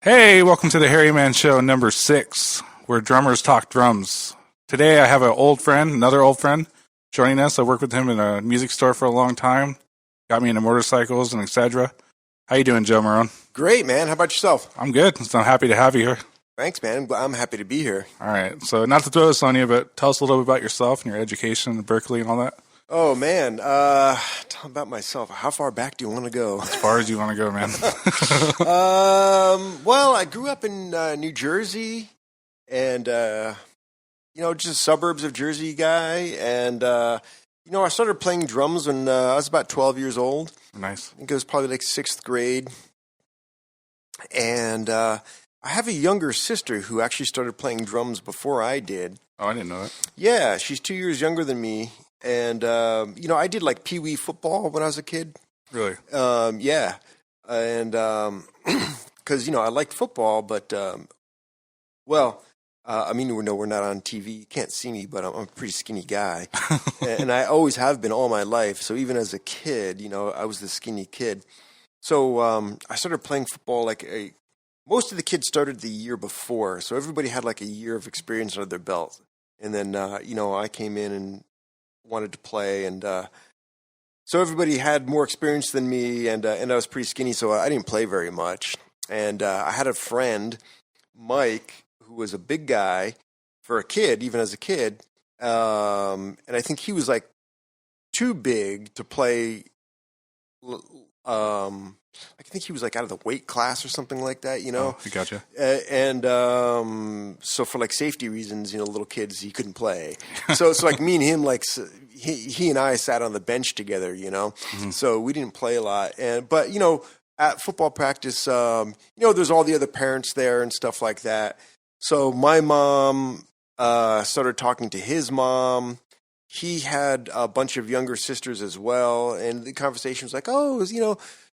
Hey, welcome to the Harry Man Show number 6, where drummers talk drums. Today I have another old friend, joining us. I worked with him in a music store for a long time. Got me into motorcycles and etc. How you doing, Joe Marone? Great, man. How about yourself? I'm good. So I'm happy to have you here. Thanks, man. I'm happy to be here. All right. So not to throw this on you, but tell us a little bit about yourself and your education in Berkeley and all that. Oh, man. Tell about myself. How far back do you want to go? As far as you want to go, man. Well, I grew up in New Jersey and, just suburbs of Jersey guy. And, I started playing drums when I was about 12 years old. Nice. I think it was probably like 6th grade. And I have a younger sister who actually started playing drums before I did. Oh, I didn't know that. Yeah, she's 2 years younger than me. And, I did like Pee-wee football when I was a kid. Really? Yeah. And, because, I liked football, but, we're not on TV. You can't see me, but I'm a pretty skinny guy. And I always have been all my life. So even as a kid, I was the skinny kid. So I started playing football most of the kids started the year before. So everybody had like a year of experience under their belt. And then, I came in and wanted to play, and so everybody had more experience than me, and I was pretty skinny, so I didn't play very much. And I had a friend, Mike, who was a big guy for a kid, even as a kid, and I think he was like too big to play. I think he was like out of the weight class or something like that, Oh, I gotcha. And so for like safety reasons, little kids, he couldn't play. So it's like me and him, like he and I sat on the bench together, Mm-hmm. So we didn't play a lot. But at football practice, there's all the other parents there and stuff like that. So my mom started talking to his mom. He had a bunch of younger sisters as well, and the conversation was like, "Oh,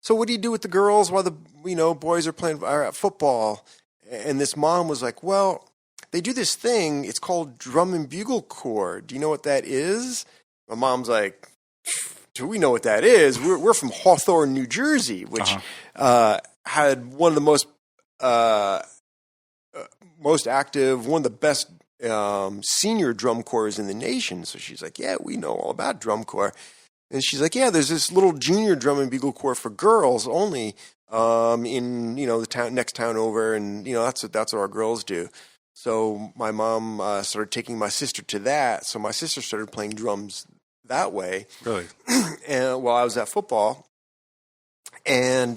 so what do you do with the girls while the boys are playing at football?" And this mom was like, "Well, they do this thing. It's called drum and bugle corps. Do you know what that is?" My mom's like, "Do we know what that is? We're from Hawthorne, New Jersey, which had one of the most active, one of the best." Senior drum corps in the nation. So she's like, "Yeah, we know all about drum corps." And she's like, "Yeah, there's this little junior drum and bugle corps for girls only in the next town over, and that's what our girls do." So my mom started taking my sister to that. So my sister started playing drums that way. Really? And while I was at football, and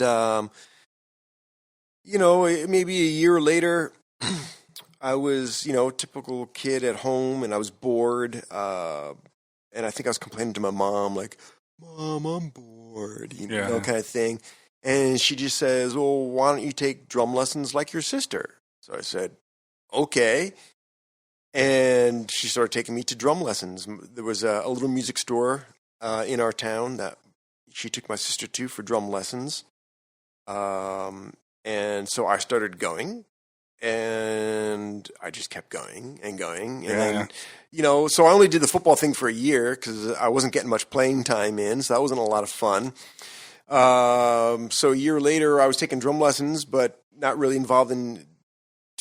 maybe a year later. I was, typical kid at home, and I was bored. And I think I was complaining to my mom, like, "Mom, I'm bored," kind of thing. And she just says, "Well, why don't you take drum lessons like your sister?" So I said, "Okay." And she started taking me to drum lessons. There was a little music store in our town that she took my sister to for drum lessons. And so I started going. And I just kept going and going. And then, so I only did the football thing for a year because I wasn't getting much playing time in. So that wasn't a lot of fun. So a year later, I was taking drum lessons, but not really involved in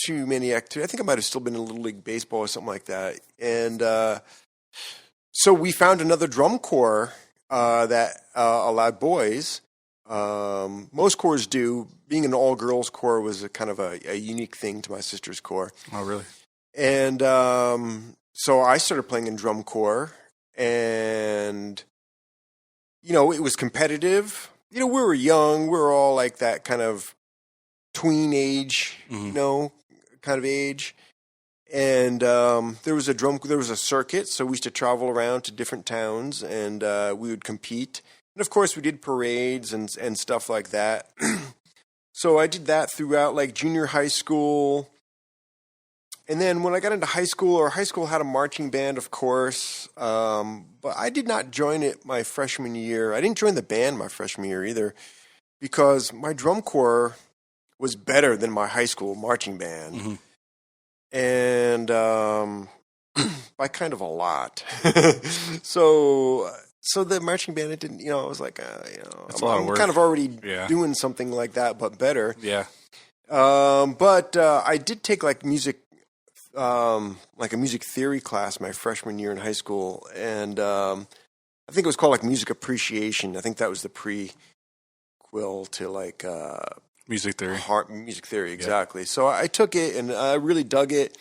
too many activities. I think I might have still been in Little League Baseball or something like that. And so we found another drum corps that allowed boys. Most corps do. Being an all-girls corps was a kind of a unique thing to my sister's corps. Oh, really? And so I started playing in drum corps, and it was competitive. We were young. We were all like that kind of tween age, kind of age. And there was a circuit, so we used to travel around to different towns, and we would compete. And of course, we did parades and stuff like that. So I did that throughout like junior high school. And then when I got into high school had a marching band, of course. But I did not join it my freshman year. I didn't join the band my freshman year either, because my drum corps was better than my high school marching band. Mm-hmm. And by kind of a lot. So the marching band, it didn't, I was like, I'm kind of already doing something like that, but better. Yeah. But I did take like a music theory class my freshman year in high school, and I think it was called like music appreciation. I think that was the prequel to like Music theory. Music theory, exactly. Yeah. So I took it, and I really dug it,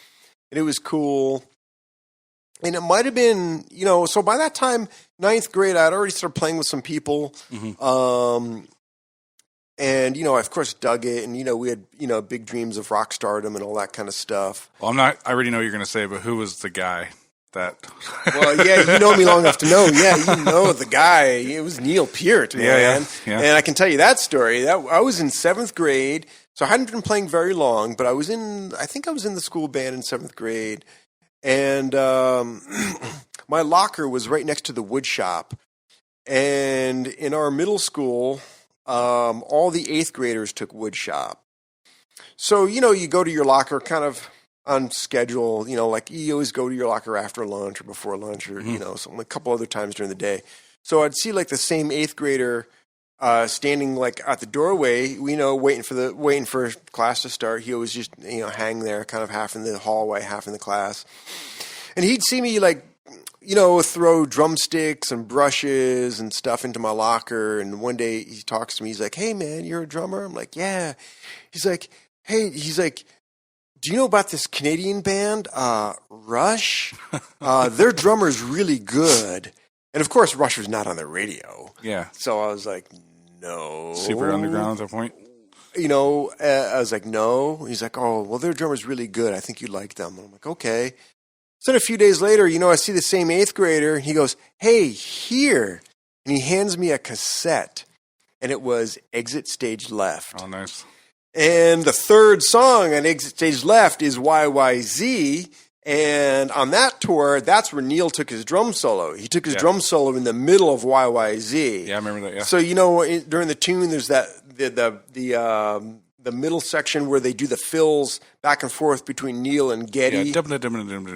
and it was cool. And it might have been, so by that time, 9th grade, I'd already started playing with some people. Mm-hmm. And, I of course dug it. And, we had, big dreams of rock stardom and all that kind of stuff. Well, I already know what you're going to say, but who was the guy that? Well, yeah, you know me long enough to know. Yeah, the guy. It was Neil Peart, man. Yeah. And I can tell you that story. I was in 7th grade. So I hadn't been playing very long, but I think I was in the school band in 7th grade. And my locker was right next to the wood shop. And in our middle school, all the 8th graders took wood shop. So, you go to your locker kind of on schedule, like you always go to your locker after lunch or before lunch or, a couple other times during the day. So I'd see like the same 8th grader standing like at the doorway, waiting for class to start. He always just, hang there kind of half in the hallway, half in the class. And he'd see me like, throw drumsticks and brushes and stuff into my locker. And one day he talks to me. He's like, "Hey man, you're a drummer?" I'm like, "Yeah." He's like, "Do you know about this Canadian band, Rush? Their drummer's really good." And of course, Rush was not on the radio. Yeah. So I was like, "No." Super underground at that point. I was like, "No." He's like, "Oh, well, their drummer's really good. I think you'd like them." And I'm like, "Okay." So then a few days later, I see the same 8th grader. He goes, "Hey, here." And he hands me a cassette. And it was Exit Stage Left. Oh, nice. And the third song on Exit Stage Left is YYZ. And on that tour, that's where Neil took his drum solo. He took his drum solo in the middle of YYZ. Yeah, I remember that, yeah. So, during the tune, there's that the middle section where they do the fills back and forth between Neil and Geddy.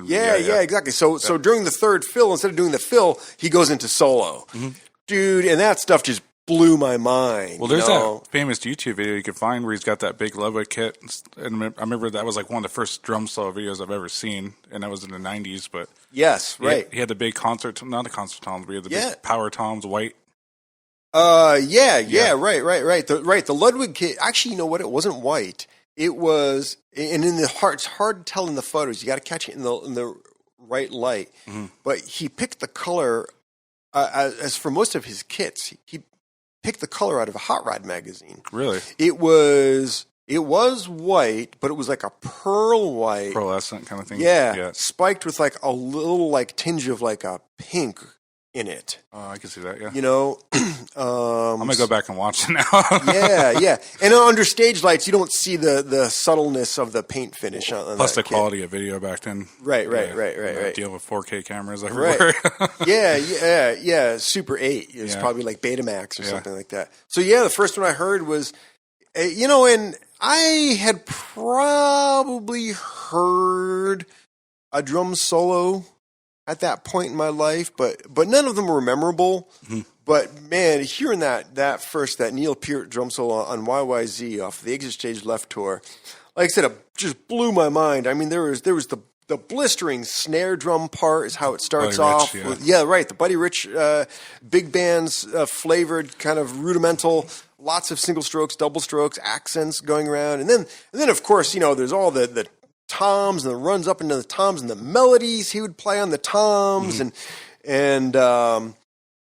Yeah, exactly. So during the third fill, instead of doing the fill, he goes into solo. Mm-hmm. Dude, and that stuff just blew my mind. Well, there's that famous YouTube video you can find where he's got that big Ludwig kit. And I remember that was like one of the first drum solo videos I've ever seen, and that was in the 90s. But yes, right. He had the big not the concert toms, but he had the big power toms, white. Right. The Ludwig kit, actually, you know what? It wasn't white. It was, and it's hard to tell in the photos. You got to catch it in the right light. Mm-hmm. But he picked the color, as for most of his kits, he picked the color out of a Hot Rod magazine. Really? It was white, but it was like a pearl white. Pearlescent kind of thing. Yeah. Spiked with like a little like tinge of like a pink in it. Oh, I can see that, yeah. I'm going to go back and watch it now. yeah. And under stage lights, you don't see the subtleness of the paint finish on Plus that the quality of video back then. Right. Deal with 4K cameras everywhere. Right. Yeah. Super 8. It was probably like Betamax or something like that. So, the first one I heard was, and I had probably heard a drum solo at that point in my life, but none of them were memorable. Mm-hmm. But man, hearing that Neil Peart drum solo on YYZ off the Exit Stage Left tour, like I said, it just blew my mind. I mean, there was the blistering snare drum part is how it starts Buddy off. Rich, with, the Buddy Rich big bands flavored kind of rudimental, lots of single strokes, double strokes, accents going around, and then of course there's all the toms and the runs up into the toms and the melodies he would play on the toms. Mm-hmm.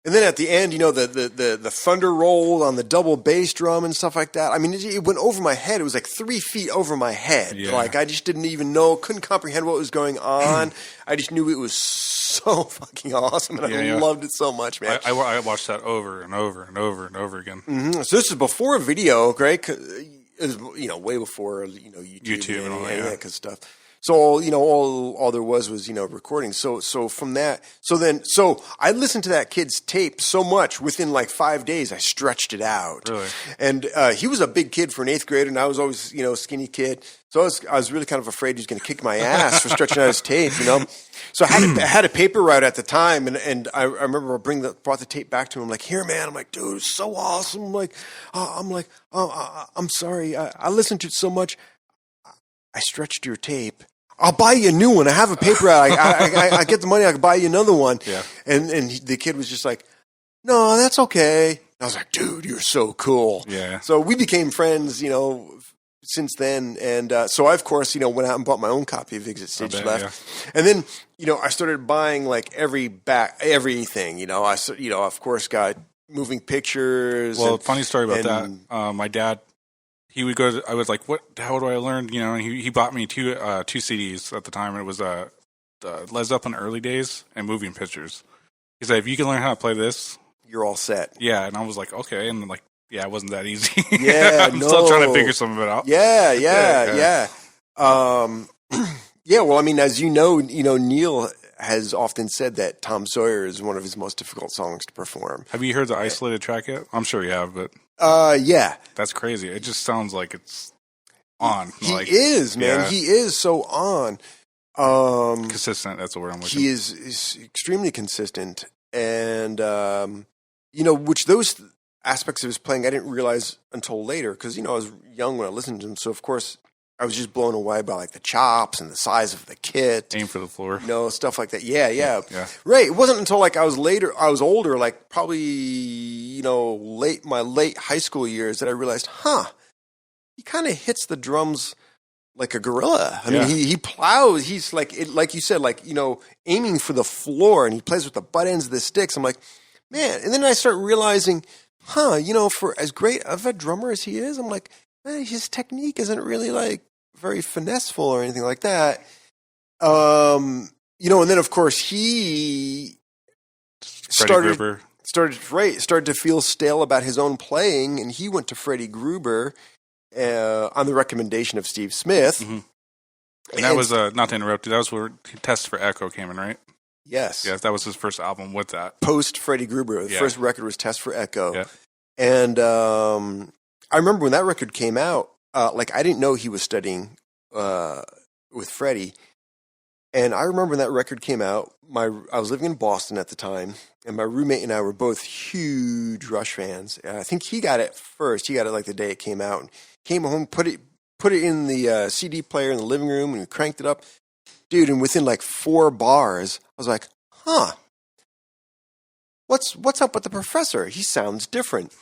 And then at the end, the thunder roll on the double bass drum and stuff like that. I mean, it went over my head. It was like 3 feet over my head. Yeah. Like I just didn't even couldn't comprehend what was going on. I just knew it was so fucking awesome, and I loved it so much, man. I watched that over and over and over and over again. Mm-hmm. So this is before video, right? It was, way before YouTube and all that kind of stuff. So all there was recording. So from that, so I listened to that kid's tape so much within like 5 days, I stretched it out. Really? And he was a big kid for an 8th grader, and I was always a skinny kid. So I was really kind of afraid he was going to kick my ass for stretching out his tape, So I had a paper route at the time, and I remember brought the tape back to him. I'm like, here, man. I'm like, dude, it's so awesome. I'm sorry. I listened to it so much. I stretched your tape. I'll buy you a new one. I have a paper route. I get the money. I can buy you another one. Yeah. And the kid was just like, no, that's okay. I was like, dude, you're so cool. Yeah. So we became friends, since then. And so I, of course, went out and bought my own copy of Exit Stage Left. Yeah. And then, I started buying like everything. I of course got moving pictures. Well, funny story about that. My dad, he would go. I was like, how do I learn? And he bought me two CDs at the time. It was the Led Zeppelin Early Days and Moving Pictures. He said, if you can learn how to play this, you're all set. Yeah, and I was like, okay, and like, yeah, it wasn't that easy. Yeah, I'm still trying to figure some of it out. Yeah. Yeah. Well, I mean, as Neil has often said that Tom Sawyer is one of his most difficult songs to perform. Have you heard the isolated track yet? I'm sure you have, but yeah, that's crazy. It just sounds like it's on. He is, man. Yeah. He is so on. Consistent. That's the word I'm looking. He is extremely consistent, and which those aspects of his playing I didn't realize until later because I was young when I listened to him, so of course I was just blown away by like the chops and the size of the kit. Aim for the floor. Stuff like that. Yeah. Right. It wasn't until like I was older, like probably my late high school years that I realized, he kind of hits the drums like a gorilla. I mean, he plows. He's like you said, like aiming for the floor, and he plays with the butt ends of the sticks. I'm like, man. And then I start realizing, for as great of a drummer as he is, I'm like, man, his technique isn't really like very finesseful or anything like that. And then of course he started to feel stale about his own playing, and he went to Freddie Gruber on the recommendation of Steve Smith. Mm-hmm. And that was not to interrupt you. That was where Test for Echo came in, right? Yes. Yes, that was his first album with that. Post Freddie Gruber. The first record was Test for Echo. Yeah. And I remember when that record came out, I didn't know he was studying with Freddie. And I remember when that record came out, I was living in Boston at the time, and my roommate and I were both huge Rush fans. And I think he got it first. He got it like the day it came out. And came home, put it in the CD player in the living room, and we cranked it up. Dude, and within like 4 bars, I was like, what's up with the Professor? He sounds different.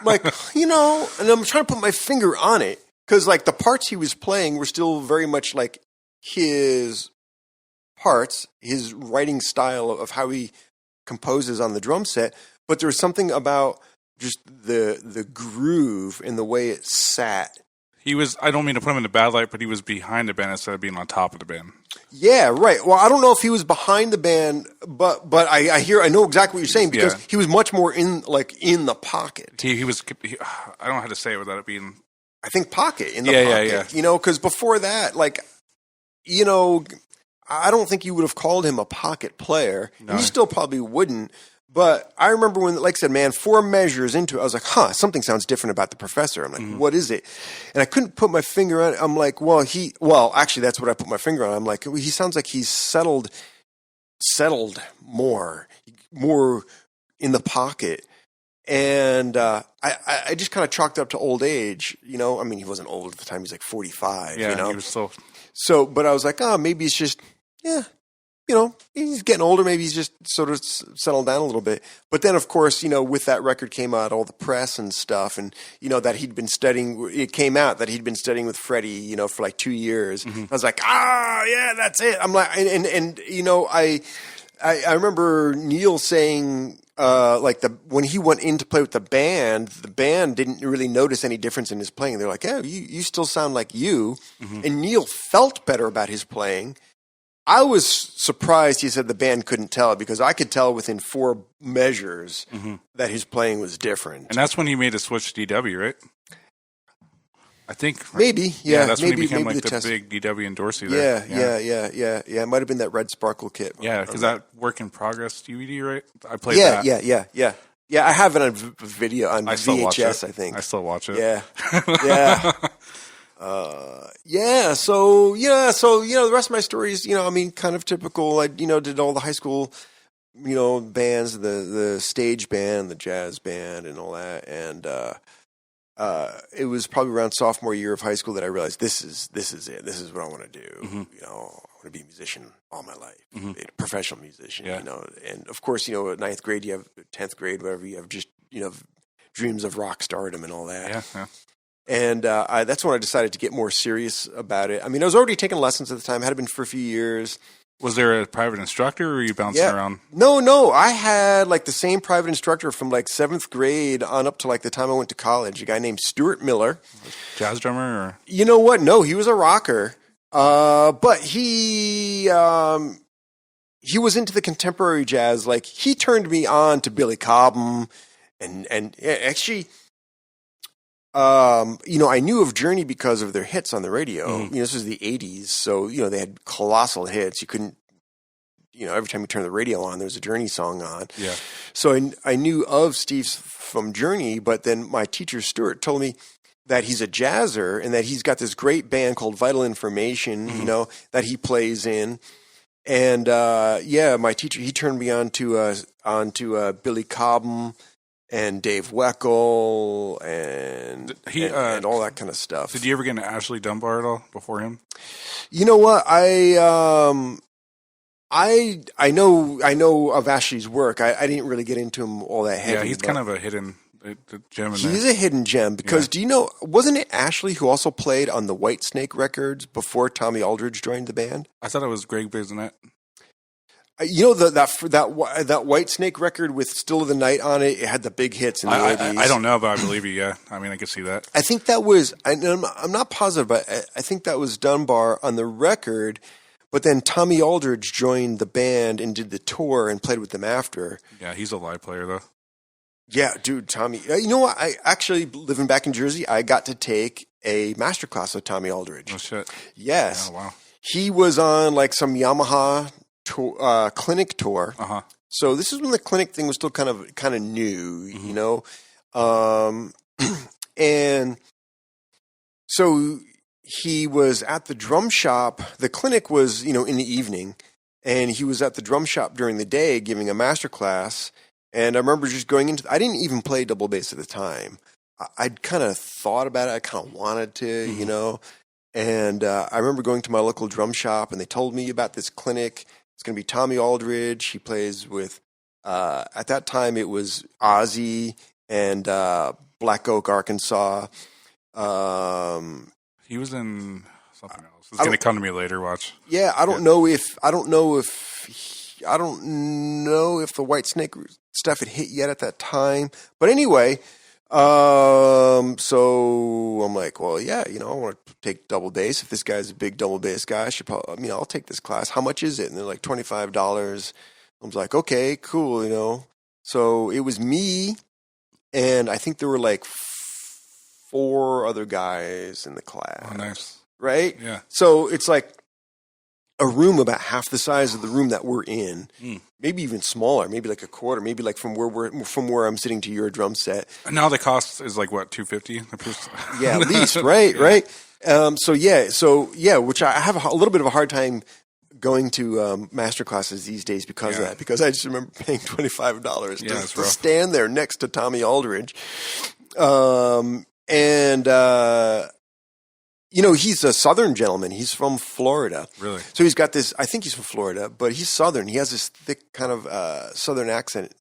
Like, and I'm trying to put my finger on it, because like the parts he was playing were still very much like his parts, his writing style of how he composes on the drum set, but there was something about just the groove and the way it sat. He was, I don't mean to put him in a bad light, but he was behind the band instead of being on top of the band. Yeah, right. Well, I don't know if he was behind the band, but I know exactly what you're saying, because he was much more in the pocket. He was, I don't know how to say it without it being, I think pocket, in the pocket. Yeah. Because before that, I don't think you would have called him a pocket player. No. And you still probably wouldn't. But I remember when, like I said, man, 4 measures into it, I was like, something sounds different about the Professor. I'm like, What is it? And I couldn't put my finger on it. I'm like, actually, that's what I put my finger on. I'm like, he sounds like he's settled more in the pocket. And I just kind of chalked up to old age, I mean, he wasn't old at the time. He was like 45, he was So, but I was like, maybe it's just, he's getting older. Maybe he's just sort of settled down a little bit. But then, of course, with that record came out, all the press and stuff, and, that he'd been studying, it came out that he'd been studying with Freddie, for like 2 years. Mm-hmm. I was like, yeah, that's it. I'm like, and I remember Neil saying, when he went in to play with the band didn't really notice any difference in his playing. They're like, you still sound like you. Mm-hmm. And Neil felt better about his playing. I was surprised he said the band couldn't tell, because I could tell within 4 measures that his playing was different. And that's when he made the switch to DW, right? I think Maybe, yeah. that's maybe, when he became maybe like the test. big DW and Dorsey there. Yeah. It might have been that red sparkle kit. Yeah, because that Work in Progress DVD, right? I played Yeah, that. yeah. I have it on video on I still watch VHS. it. I think. I still watch it. Yeah, yeah. So the rest of my story is, I mean, kind of typical. I, did all the high school, bands, the stage band, the jazz band, and all that. And it was probably around sophomore year of high school that I realized this is it. This is what I want to do. Mm-hmm. I want to be a musician all my life, Mm-hmm. a professional musician. Yeah. And of course, at ninth grade, you have 10th grade, whatever. You have just dreams of rock stardom and all that. Yeah. And that's when I decided to get more serious about it. I mean, I was already taking lessons at the time. Had been for a few years. Was there a private instructor, or were you bouncing around? No. I had like the same private instructor from like 7th grade on up to like the time I went to college. A guy named Stuart Miller. Jazz drummer? Or? You know what? No, he was a rocker. But he was into the contemporary jazz. Like, he turned me on to Billy Cobham and actually... I knew of Journey because of their hits on the radio. Mm-hmm. This was the 80s, so, they had colossal hits. You couldn't, every time you turn the radio on, there's a Journey song on. Yeah. So I knew of Steve from Journey, but then my teacher, Stuart, told me that he's a jazzer and that he's got this great band called Vital Information, Mm-hmm. that he plays in. And, my teacher, he turned me on to Billy Cobham and Dave Weckl and all that kind of stuff. Did you ever get into Ashley Dunbar at all before him? You know what? I know of Ashley's work. I didn't really get into him all that heavy. Yeah, he's kind of a hidden gem in there. He's a hidden gem because do you know? Wasn't it Ashley who also played on the White Snake records before Tommy Aldridge joined the band? I thought it was Greg Bisonet. That White Snake record with Still of the Night on it. It had the big hits in the 80s. I don't know, but I believe you. Yeah, I mean, I could see that. I think that was. I'm not positive, but I think that was Dunbar on the record. But then Tommy Aldridge joined the band and did the tour and played with them after. Yeah, he's a live player though. Yeah, dude, Tommy. You know what? I actually, living back in Jersey, I got to take a masterclass with Tommy Aldridge. Oh shit. Yes. Oh wow. He was on like some Yamaha clinic tour. Uh-huh. So this is when the clinic thing was still kind of new, and so he was at the drum shop. The clinic was, in the evening, and he was at the drum shop during the day giving a master class. And I remember just going into. I didn't even play double bass at the time. I'd kind of thought about it. I kind of wanted to, And I remember going to my local drum shop, and they told me about this clinic. It's going to be Tommy Aldridge. He plays with, at that time, it was Ozzy and Black Oak, Arkansas. He was in something else. It's going to come to me later. Watch. Yeah, I don't know if the White Snake stuff had hit yet at that time. But anyway, so I'm like, well, yeah, I want to take double bass. If this guy's a big double bass guy, I should probably, I'll take this class. How much is it? And they're like $25. I was like, okay, cool, So it was me, and I think there were like 4 other guys in the class. Oh, nice. Right? Yeah. So it's like a room about half the size of the room that we're in, maybe even smaller, maybe like a quarter, maybe like from where I'm sitting to your drum set. And now the cost is like what, $250? Yeah, at least, right, yeah. Right. Which I have a little bit of a hard time going to master classes these days because of that. Because I just remember paying $25 to stand there next to Tommy Aldridge, he's a Southern gentleman. He's from Florida. Really? So he's got this, I think he's from Florida, but he's Southern. He has this thick kind of Southern accent,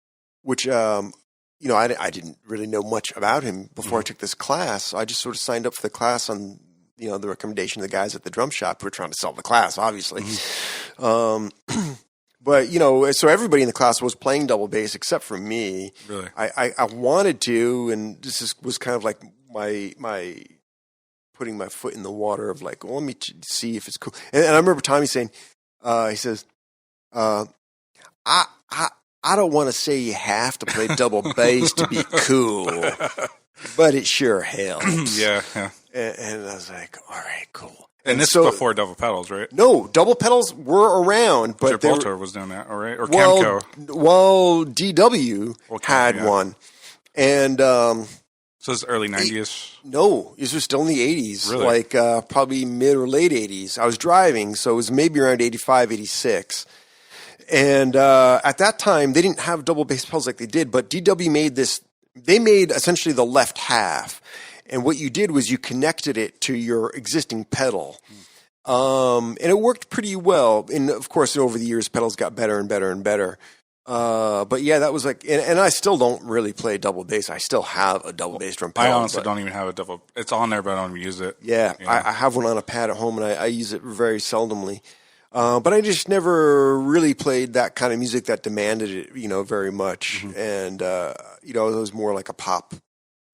which, I didn't really know much about him before I took this class. So I just sort of signed up for the class on, the recommendation of the guys at the drum shop who were trying to sell the class, obviously. But, so everybody in the class was playing double bass except for me. Really? I wanted to, and this was kind of like my putting my foot in the water of like, well, let me see if it's cool. And I remember Tommy saying, he says, I don't want to say you have to play double bass to be cool, but it sure helps. Yeah. And I was like, all right, cool. And this is before double pedals, right? No, double pedals were around, but Gibraltar was doing that, all right? Or well, Camco. well, DW had one. And so it's early 90s? No, this was still in the 80s, really? like probably mid or late 80s. I was driving, so it was maybe around 85, 86. And at that time, they didn't have double bass pedals like they did, but DW made this. They made essentially the left half. And what you did was you connected it to your existing pedal. And it worked pretty well. And of course, over the years, pedals got better and better and better. But yeah, that was like, and I still don't really play double bass. I still have a double bass drum pedal. I honestly don't even have a double. It's on there, but I don't even use it. Yeah, I have one on a pad at home, and I use it very seldomly. But I just never really played that kind of music that demanded it, very much. And, it was more like a pop,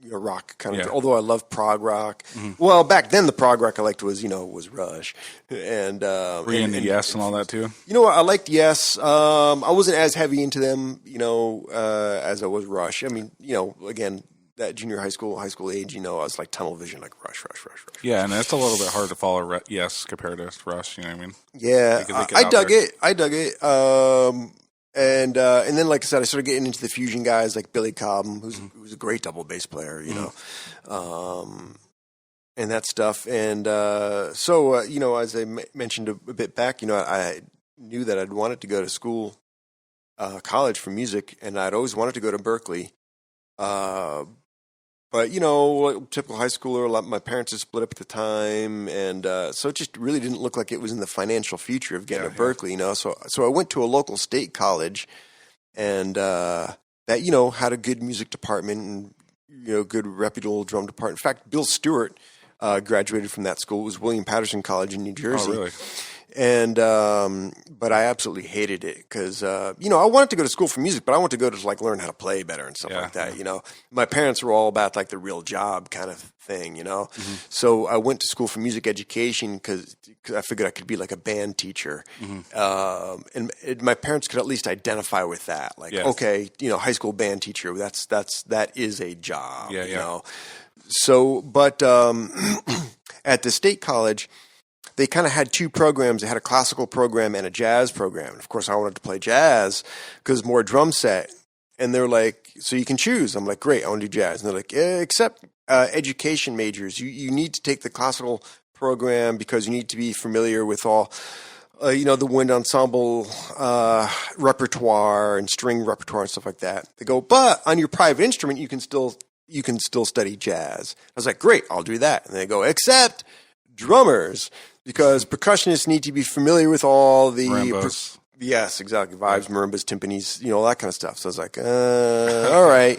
rock kind of, although I love prog rock. Well, back then the prog rock I liked was Rush. And, were you into Yes and all that too? You know what? I liked Yes. I wasn't as heavy into them, as I was Rush. I mean, again, that junior high school age, I was like tunnel vision, like Rush. Yeah, and it's a little bit hard to follow Yes compared to Rush, you know what I mean? Yeah, I dug it. And then, like I said, I started getting into the fusion guys like Billy Cobham, who's a great double bass player, and that stuff. And so, as I mentioned a bit back, I knew that I'd wanted to go to school, college for music, and I'd always wanted to go to Berkeley. But, typical high schooler, my parents had split up at the time, and so it just really didn't look like it was in the financial future of getting to Berkeley, So I went to a local state college, and that, had a good music department and, good reputable drum department. In fact, Bill Stewart graduated from that school. It was William Patterson College in New Jersey. Oh, really? And but I absolutely hated it because I wanted to go to school for music, but I wanted to go to learn how to play better and stuff like that. My parents were all about the real job kind of thing. So I went to school for music education because I figured I could be like a band teacher, and my parents could at least identify with that. Okay, high school band teacher. That is a job. So, but at the state college, they kind of had two programs. They had a classical program and a jazz program. And of course, I wanted to play jazz because more drum set. And they're like, so you can choose. I'm like, great, I want to do jazz. And they're like, except education majors. You need to take the classical program because you need to be familiar with all, the wind ensemble repertoire and string repertoire and stuff like that. They go, but on your private instrument, you can still study jazz. I was like, great, I'll do that. And they go, except drummers. Because percussionists need to be familiar with all the marimbas. Yes, exactly. Vibes, marimbas, timpanis, all that kind of stuff. So I was like, all right.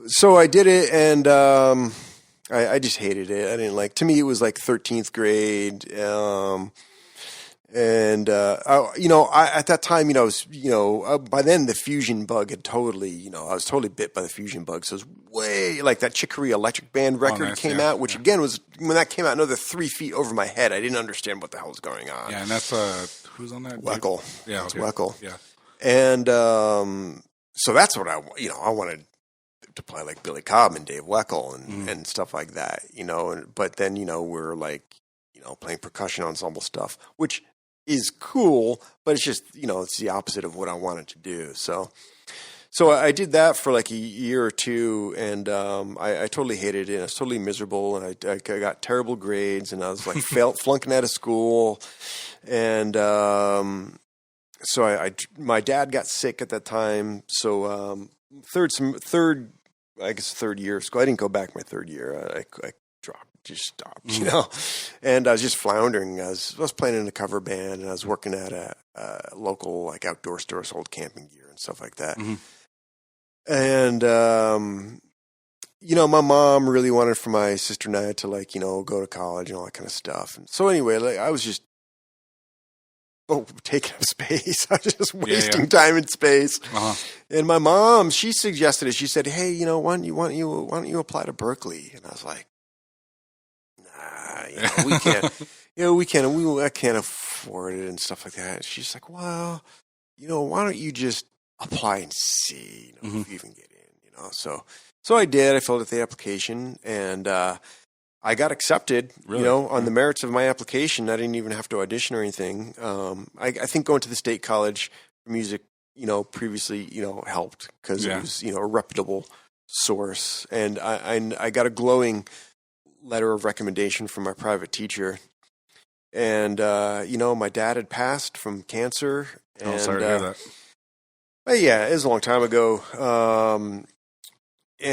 So I did it, and I just hated it. I didn't like. To me, it was like 13th grade. And at that time, I was, by then the fusion bug had totally, I was totally bit by the fusion bug. So it was way like that Chick Corea Electric Band record came out, which again was when that came out, another 3 feet over my head. I didn't understand what the hell was going on. Yeah, and that's who's on that? Weckl. Yeah, okay. Weckl. Yeah, and so that's what I wanted to play like Billy Cobb and Dave Weckl and stuff like that, But then we're like playing percussion ensemble stuff, which is cool, but it's just, it's the opposite of what I wanted to do. So I did that for like a year or two, and I totally hated it. I was totally miserable, and I got terrible grades, and I was like flunking out of school. And so my dad got sick at that time. So third year of school, I didn't go back my third year. I just stopped, and I was just floundering. I was playing in a cover band, and I was working at a local outdoor store, sold camping gear and stuff like that. And my mom really wanted for my sister and I to go to college and all that kind of stuff. And so anyway, I was just taking up space. I was just wasting time and space. And my mom, she suggested it. She said, "Hey, why don't you apply to Berkeley?" And I was like, we can't, I can't afford it and stuff like that. She's like, well, why don't you just apply and see, if you even get in, So I did. I filled out the application, and I got accepted, Really? on the merits of my application. I didn't even have to audition or anything. I think going to the state college for music, previously, helped because it was, a reputable source. And I got a glowing letter of recommendation from my private teacher. And, my dad had passed from cancer. And, Sorry to hear that. But yeah, it was a long time ago. He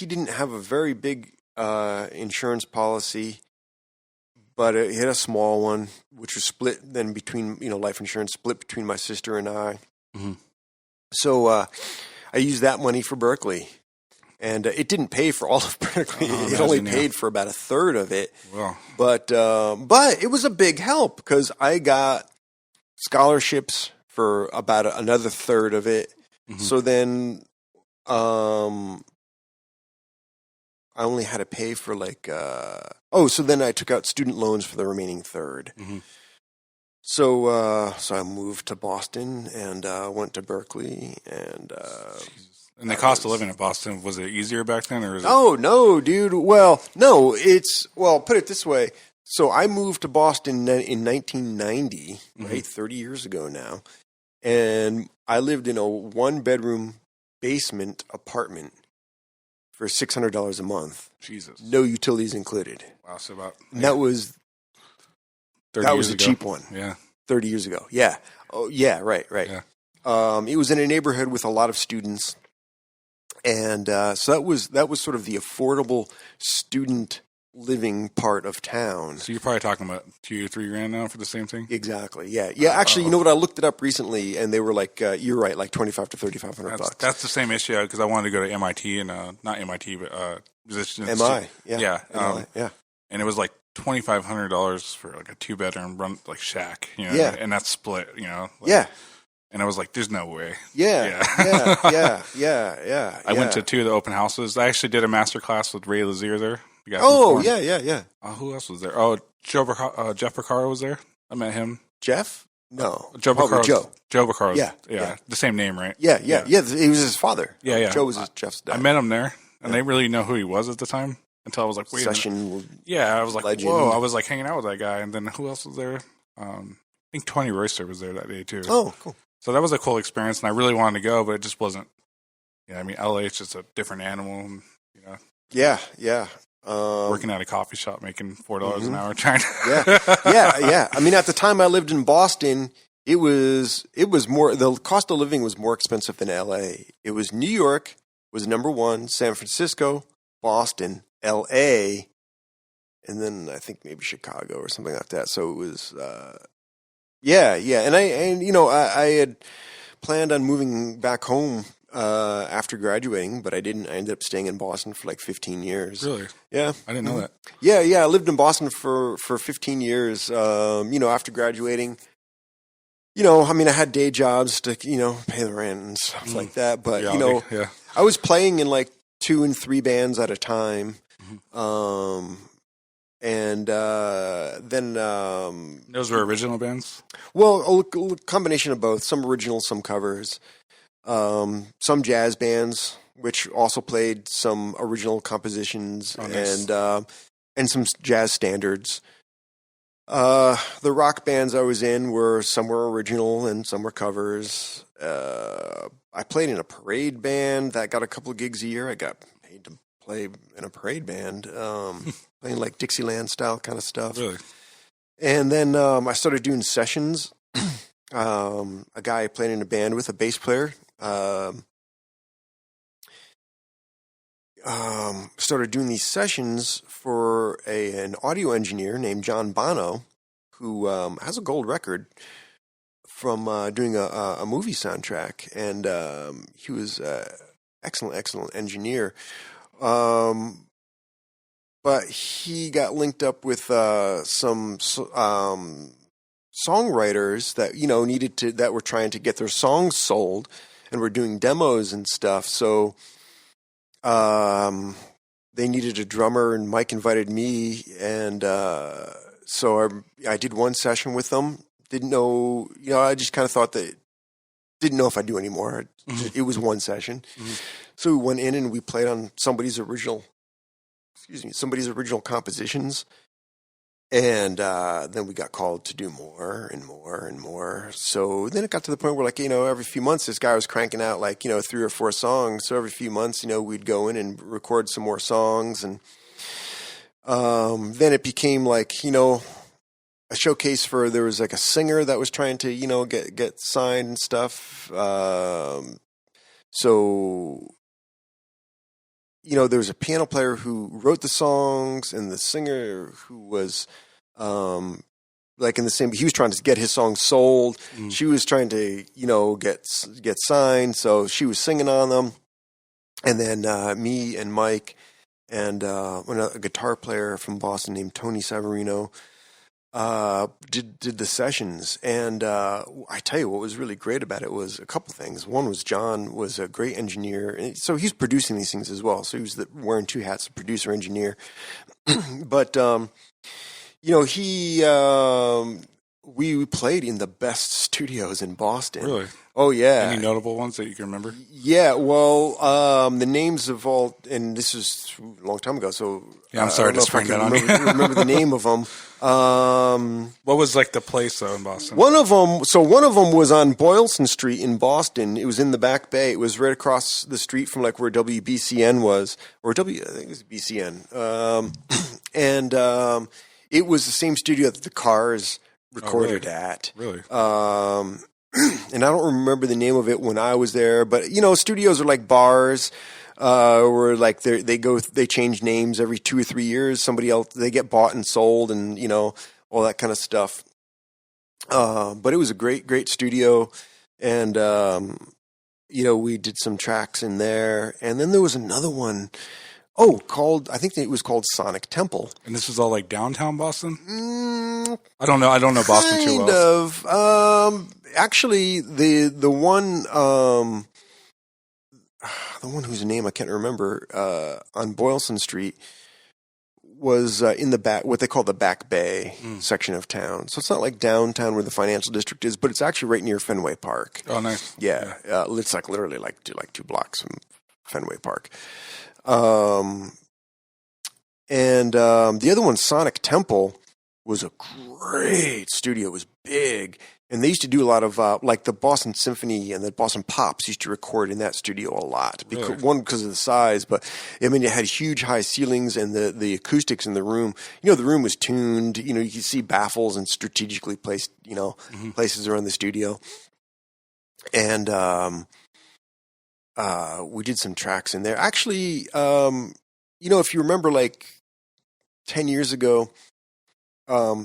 didn't have a very big insurance policy, but he had a small one, which was split then between, life insurance split between my sister and I. Mm-hmm. So I used that money for Berkeley. And it didn't pay for all of Berkeley. It only paid for about a third of it. Wow. But it was a big help because I got scholarships for about another third of it. Mm-hmm. So then I only had to pay for so then I took out student loans for the remaining third. Mm-hmm. So I moved to Boston and went to Berkeley and and the cost of living in Boston, was it easier back then, or is it? Oh no, dude. Well, no, put it this way. So I moved to Boston in 1990, right? 30 years ago now. And I lived in a 1-bedroom basement apartment for $600 a month. Jesus. No utilities included. Wow, so about... That was 30 that years was a ago. cheap one. Yeah. 30 years ago. Yeah. Oh, yeah, right. Yeah. It was in a neighborhood with a lot of students. And so that was sort of the affordable student living part of town. So you're probably talking about $2,000 or $3,000 now for the same thing? Exactly. Yeah. Yeah. Actually, you know what? I looked it up recently, and they were like, "You're right, like $2,500 to $3,500." That's the same issue because I wanted to go to MIT and not MIT, but musician MI. Institute. Yeah. Yeah. Yeah. And it was like $2,500 for like a 2-bedroom run like shack. Yeah. And that's split. Yeah. And I was like, "There's no way." Yeah. Yeah. I went to 2 of the open houses. I actually did a master class with Ray Lazier there. Oh, yeah. Who else was there? Oh, Jeff Porcaro was there. I met him. Jeff? No. Joe Probably Porcaro. Joe Porcaro. Yeah. The same name, right? Yeah. He was his father. Yeah. Joe was Jeff's dad. I met him there, and I didn't really know who he was at the time until I was like, wait a minute. Yeah, I was like, legend. Whoa. I was like hanging out with that guy, and then who else was there? I think Tony Royster was there that day, too. Oh, cool. So that was a cool experience, and I really wanted to go, but it just wasn't. LA is just a different animal, and, Yeah. working at a coffee shop making $4 an hour trying to. Yeah. I mean, at the time I lived in Boston, it was more, the cost of living was more expensive than LA. It was New York was number 1, San Francisco, Boston, LA, and then I think maybe Chicago or something like that. So it was, yeah. And I had planned on moving back home after graduating, but I didn't. I ended up staying in Boston for like 15 years. Really? Yeah. I didn't know that. Yeah. I lived in Boston for 15 years. After graduating, I had day jobs to, pay the rent and stuff like that. But, I was playing in like 2 and 3 bands at a time. And then those were original bands? Well, a combination of both. Some original, some covers. Some jazz bands, which also played some original compositions. Oh, nice. And some jazz standards. The rock bands I was in some were original and some were covers. I played in a parade band that got a couple of gigs a year. I got paid to play in a parade band, playing like Dixieland style kind of stuff. Really? And then I started doing sessions. A guy I played in a band with, a bass player, started doing these sessions for an audio engineer named John Bono, who has a gold record from doing a movie soundtrack, and he was excellent engineer. But he got linked up with some songwriters that that were trying to get their songs sold, and were doing demos and stuff. So they needed a drummer, and Mike invited me, and so I did one session with them. Didn't know, I just kind of thought that, didn't know if I'd do any more. It was one session. So we went in and we played on somebody's original somebody's original compositions. And then we got called to do more and more and more. So then it got to the point where, like, every few months this guy was cranking out, like, 3 or 4 songs. So every few months, we'd go in and record some more songs. And then it became like, a showcase for, there was like a singer that was trying to, get signed and stuff. So there was a piano player who wrote the songs and the singer who was, like in the same, he was trying to get his songs sold. She was trying to, get signed. So she was singing on them. And then, me and Mike and, a guitar player from Boston named Tony Savarino, did the sessions. And I tell you what was really great about it was a couple things. One was John was a great engineer, and so he's producing these things as well. So he was wearing 2 hats, producer, engineer. But we played in the best studios in Boston. Really? Oh yeah. Any notable ones that you can remember? Yeah, well, the names of all, and this is a long time ago, so yeah, I'm sorry to spring that on you. Remember the name of them. What was like the place though in Boston? One of them was on Boylston Street in Boston. It was in the Back Bay. It was right across the street from like where WBCN was, I think it was BCN. And it was the same studio that the Cars recorded at. Really? And I don't remember the name of it when I was there, but studios are like bars, where like they change names every 2 or 3 years. Somebody else, they get bought and sold, and all that kind of stuff. But it was a great studio, and we did some tracks in there, and then there was another one. I think it was called Sonic Temple. And this was all like downtown Boston? I don't know Boston too well. Kind of. Actually, the one whose name I can't remember, on Boylston Street was in the back, what they call the Back Bay section of town. So it's not like downtown where the financial district is, but it's actually right near Fenway Park. Oh, nice. Yeah. It's like literally like 2 blocks from Fenway Park. And the other one, Sonic Temple, was a great studio. It was big. And they used to do a lot of, like the Boston Symphony and the Boston Pops used to record in that studio a lot. Really? One, because of the size, but I mean, it had huge high ceilings and the acoustics in the room. The room was tuned. You could see baffles and strategically placed, places around the studio. And we did some tracks in there. Actually, if you remember, like 10 years ago,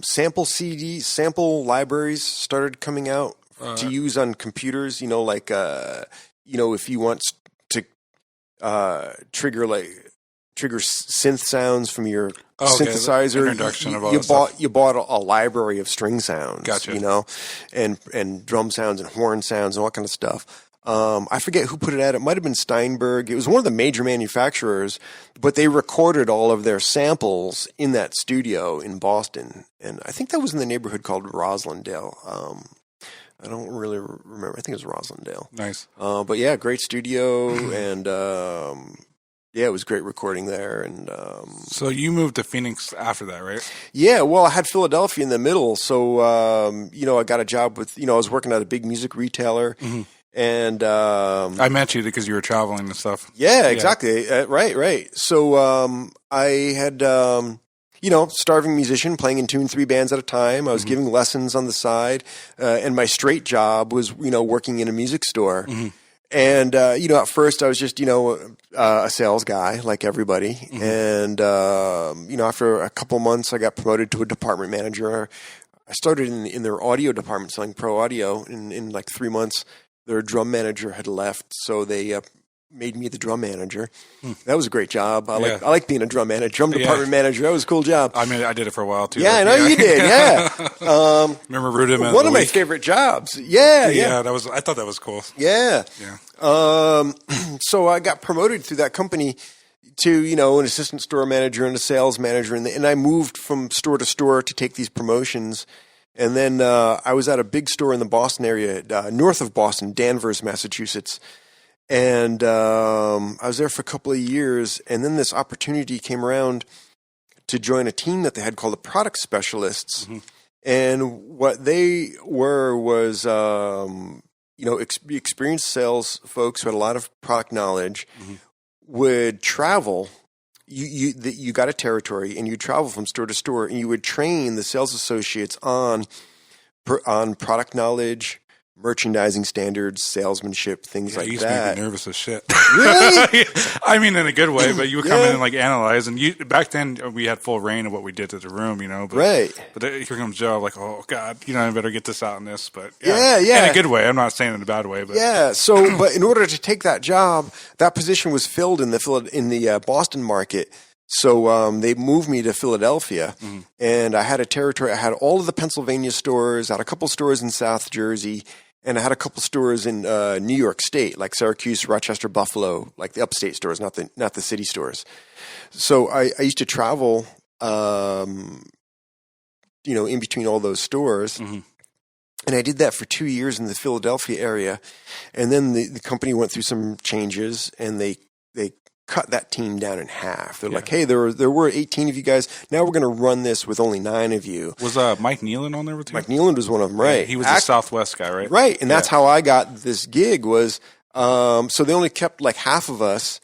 sample libraries started coming out to use on computers. If you want to trigger synth sounds from your synthesizer, introduction of all you bought a library of string sounds. Gotcha. And drum sounds and horn sounds and all kind of stuff. I forget who put it out. It might have been Steinberg. It was one of the major manufacturers, but they recorded all of their samples in that studio in Boston. And I think that was in the neighborhood called Roslindale. I don't really remember. I think it was Roslindale. Nice. But yeah, great studio. And, it was great recording there. And, so you moved to Phoenix after that, right? Yeah, well, I had Philadelphia in the middle. So, I got a job with, I was working at a big music retailer. Mm-hmm. And I met you because you were traveling and stuff. Yeah, exactly. Right. So I had, starving musician playing in 2 and 3 bands at a time. I was giving lessons on the side, and my straight job was, working in a music store. Mm-hmm. And at first I was just, a sales guy like everybody. Mm-hmm. And after a couple months, I got promoted to a department manager. I started in their audio department selling pro audio. In like 3 months, their drum manager had left, so they made me the drum manager. That was a great job. I like being a drum department manager. That was a cool job. I mean, I did it for a while too. Yeah, I know you did. Yeah. Remember Rudiment? One of my favorite jobs. Yeah. I thought that was cool. Yeah. Yeah. So I got promoted through that company to an assistant store manager and a sales manager, and I moved from store to store to take these promotions. And then I was at a big store in the Boston area, north of Boston, Danvers, Massachusetts. And I was there for a couple of years, and then this opportunity came around to join a team that they had called the product specialists. Mm-hmm. And what they were was, experienced sales folks who had a lot of product knowledge would travel. You got a territory, and you travel from store to store, and you would train the sales associates on product knowledge, merchandising standards, salesmanship, things like you used that. to make me nervous as shit. Really? I mean, in a good way, but you would come in and like analyze. And back then we had full reign of what we did to the room, you know. But, Right. But here comes Joe. I'm like, oh God, I better get this out in this. But yeah, in a good way. I'm not saying in a bad way, but yeah. So, but in order to take that job, that position was filled in the Boston market. So they moved me to Philadelphia, and I had a territory. I had all of the Pennsylvania stores. I had a couple stores in South Jersey, and I had a couple stores in New York State, like Syracuse, Rochester, Buffalo, like the upstate stores, not the city stores. So I used to travel, in between all those stores. And I did that for 2 years in the Philadelphia area. And then the company went through some changes, and they cut that team down in half. They're like, hey, there were 18 of you guys. Now we're going to run this with only 9 of you. Was Mike Nealon on there with you? Mike Nealon was one of them, right? Yeah, he was a Southwest guy, right? Right, and that's how I got this gig was, so they only kept like half of us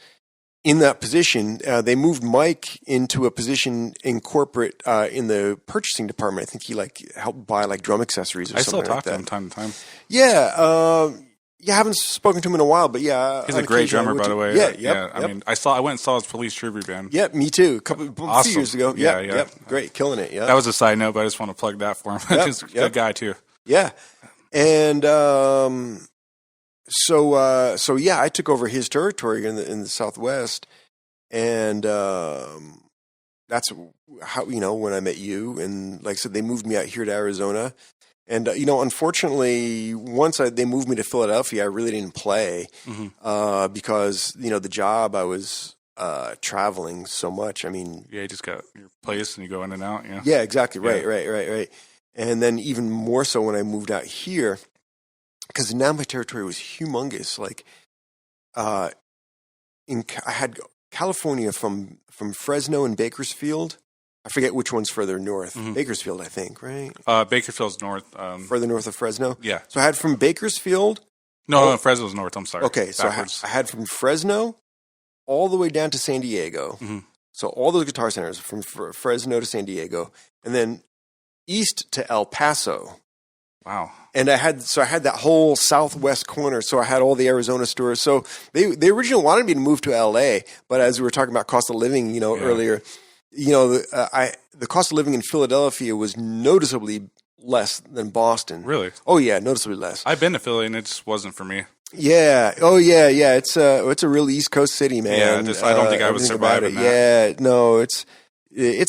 in that position. They moved Mike into a position in corporate, in the purchasing department. I think he helped buy like drum accessories or something like that. I still talk to him time to time. Yeah, I haven't spoken to him in a while, but yeah. He's a great drummer, by the way. Yeah, I mean, I went and saw his Police Tribute band. Yeah, me too. A few years ago. Yeah. Great, killing it. Yeah. That was a side note, but I just want to plug that for him. He's a good guy too. Yeah. And so I took over his territory in the Southwest, and that's how when I met you, and like I said, they moved me out here to Arizona. And, unfortunately, once they moved me to Philadelphia, I really didn't play because, the job I was traveling so much. I mean... Yeah, you just got your place and you go in and out, yeah. Yeah, exactly. Right. And then even more so when I moved out here, because now my territory was humongous. Like, I had California from Fresno and Bakersfield. I forget which one's further north. Bakersfield, I think, right? Bakersfield's north. Further north of Fresno? Yeah. So I had from Bakersfield. No, Fresno's north. I'm sorry. Okay, so I had from Fresno all the way down to San Diego. So all those guitar centers from Fresno to San Diego, and then east to El Paso. Wow. And I had that whole southwest corner. So I had all the Arizona stores. So they originally wanted me to move to LA, but as we were talking about cost of living, earlier. The cost of living in Philadelphia was noticeably less than Boston. Really? Oh yeah, noticeably less. I've been to Philly and it just wasn't for me. Yeah. Oh yeah. It's a real East Coast city, man. Yeah. I don't think I would survive it. Yeah. No, it's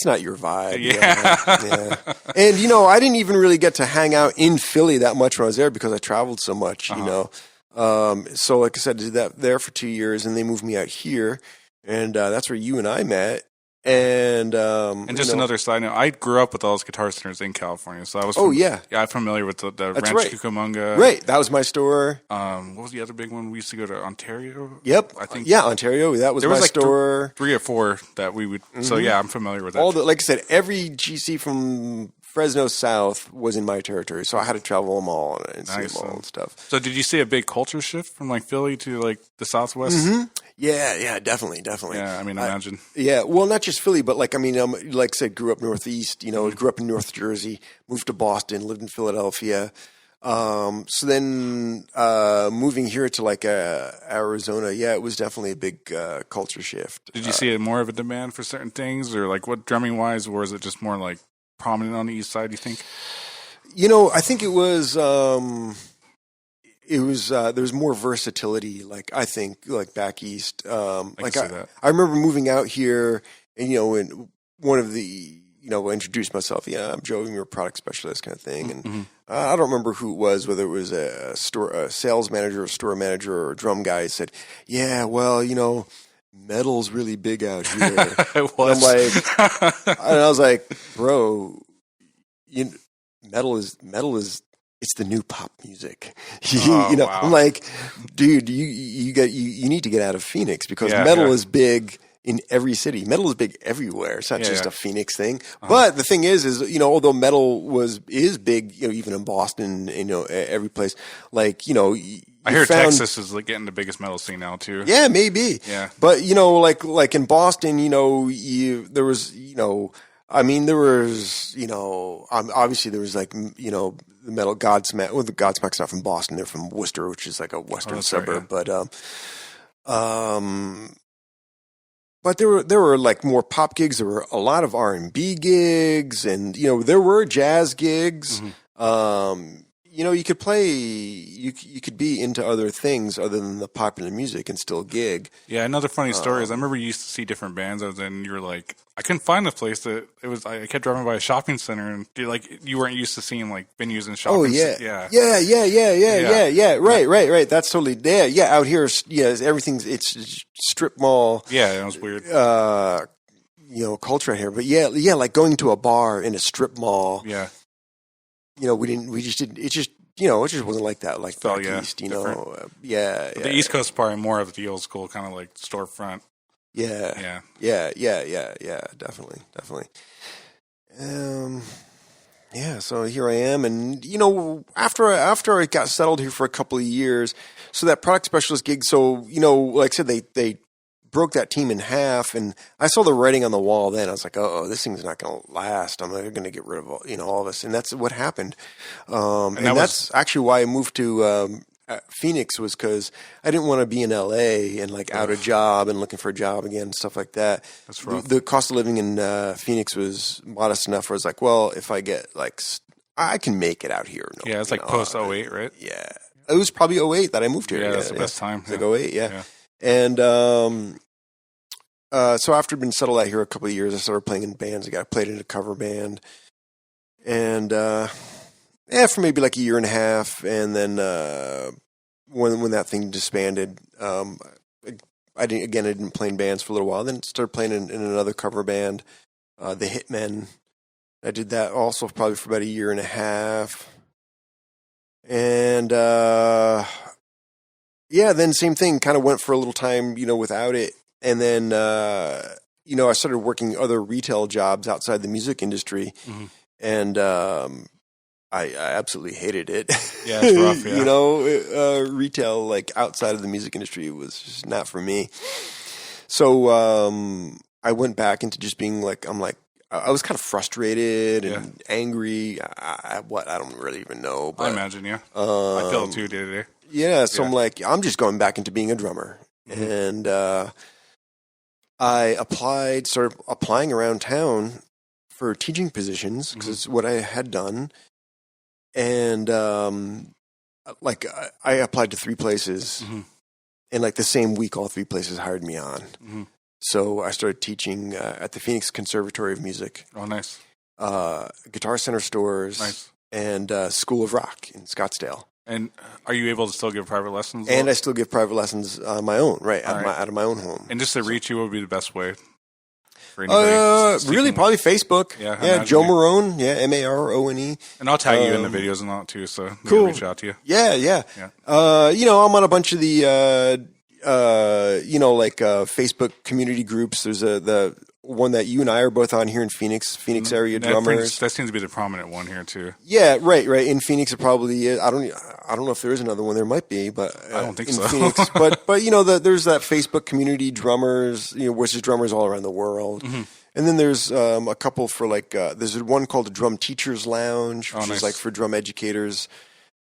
not your vibe. Yeah. And I didn't even really get to hang out in Philly that much when I was there because I traveled so much. So like I said, I did that there for 2 years, and they moved me out here, and that's where you and I met. And just another side note, I grew up with all those guitar centers in California, so I was. I'm familiar with the Ranch Cucamonga. Right, that was my store. What was the other big one? We used to go to Ontario. Yep, I think. Yeah, Ontario. That was my store. 3 or 4 that we would. So yeah, I'm familiar with that. Like I said, every GC from Fresno South was in my territory, so I had to travel them all and see them all and stuff. So did you see a big culture shift from like Philly to like the Southwest? Yeah, definitely. Yeah, I mean, imagine. Yeah, well, not just Philly, but like I said, grew up Northeast. Grew up in North Jersey, moved to Boston, lived in Philadelphia. So then moving here to like Arizona, it was definitely a big culture shift. Did you see more of a demand for certain things, or like what drumming wise, or was it just more like prominent on the East Side? Do you think? I think it was. There was more versatility, like I think, like back east. I remember moving out here, and and one of the I introduced myself. Yeah, I'm Joe, you're a product specialist, kind of thing. And I don't remember who it was, whether it was a sales manager, a store manager, or a drum guy. Said, "Yeah, well, metal's really big out here." It was. And I was like, "Bro, metal is it's the new pop music. Oh, wow. I'm like, dude, you need to get out of Phoenix because Yeah, metal yeah. is big in every city. Metal is big everywhere. It's not Yeah, just yeah. a Phoenix thing. But the thing is, although metal is big, even in Boston, every place, like, I hear Texas is like getting the biggest metal scene now too. Yeah, maybe. Yeah. But like in Boston, there was, obviously there was like, the metal Godsmack. Well, the Godsmack's not from Boston; they're from Worcester, which is like a western suburb. Right, yeah. But there were like more pop gigs. There were a lot of R&B gigs, and there were jazz gigs. Mm-hmm. You could play. You could be into other things other than the popular music and still gig. Yeah, another funny story is I remember you used to see different bands, and you were like, I couldn't find the place that it was. I kept driving by a shopping center, and you weren't used to seeing like venues and shopping. Oh yeah, yeah. Right. That's totally Out here, everything's it's strip mall. Yeah, that was weird. Culture out here, but like going to a bar in a strip mall. Yeah. We just didn't. It just wasn't like that. Like Felt, back east, different. The East Coast is probably more of the old school kind of like storefront. Yeah, definitely. So here I am, and after I got settled here for a couple of years, so that product specialist gig. So like I said, they broke that team in half, and I saw the writing on the wall. Then I was like, oh, this thing's not going to last. I'm going to get rid of all of us, and that's what happened. And that's actually why I moved to Phoenix, was because I didn't want to be in LA and like out of job and looking for a job again and stuff like that. That's rough. The cost of living in Phoenix was modest enough where I was like, well, if I get like, I can make it out here. Yeah, it's like post 08, right? Yeah, it was probably 08 that I moved here. Yeah, that's the best time. It's like 08, yeah. And so after being settled out here a couple of years, I started playing in bands. I played in a cover band, and for maybe like a year and a half, and then when that thing disbanded, I didn't play in bands for a little while. Then started playing in another cover band, the Hitmen. I did that also probably for about a year and a half, and then same thing. Kind of went for a little time, without it. And then, I started working other retail jobs outside the music industry, and I absolutely hated it. Yeah, it's rough. Yeah. Retail like outside of the music industry was just not for me. So I went back into just being like, I was kind of frustrated and angry. I don't really even know. But, I imagine, yeah. I feel it too day to day. Yeah, so I'm like, I'm just going back into being a drummer, and I started applying around town for teaching positions because it's what I had done. And I applied to 3 places, and like the same week, all 3 places hired me on. So I started teaching at the Phoenix Conservatory of Music. Oh, nice. Guitar Center stores, nice. And School of Rock in Scottsdale. And are you able to still give private lessons? And I still give private lessons on my own, out of my own home. And just to reach you, what would be the best way for anybody? Really, probably Facebook. Yeah, Joe Marone. Yeah, Marone. And I'll tag you in the videos and all too, so cool. Reach out to you. Yeah. I'm on a bunch of the Facebook community groups. There's the one that you and I are both on here in Phoenix area drummers. That seems to be the prominent one here too. Yeah, right. In Phoenix, it probably is. I don't know if there is another one. There might be, but I don't think in so. Phoenix, but there's that Facebook community drummers, which is drummers all around the world. And then there's a couple for like there's one called the Drum Teachers Lounge, which is like for drum educators.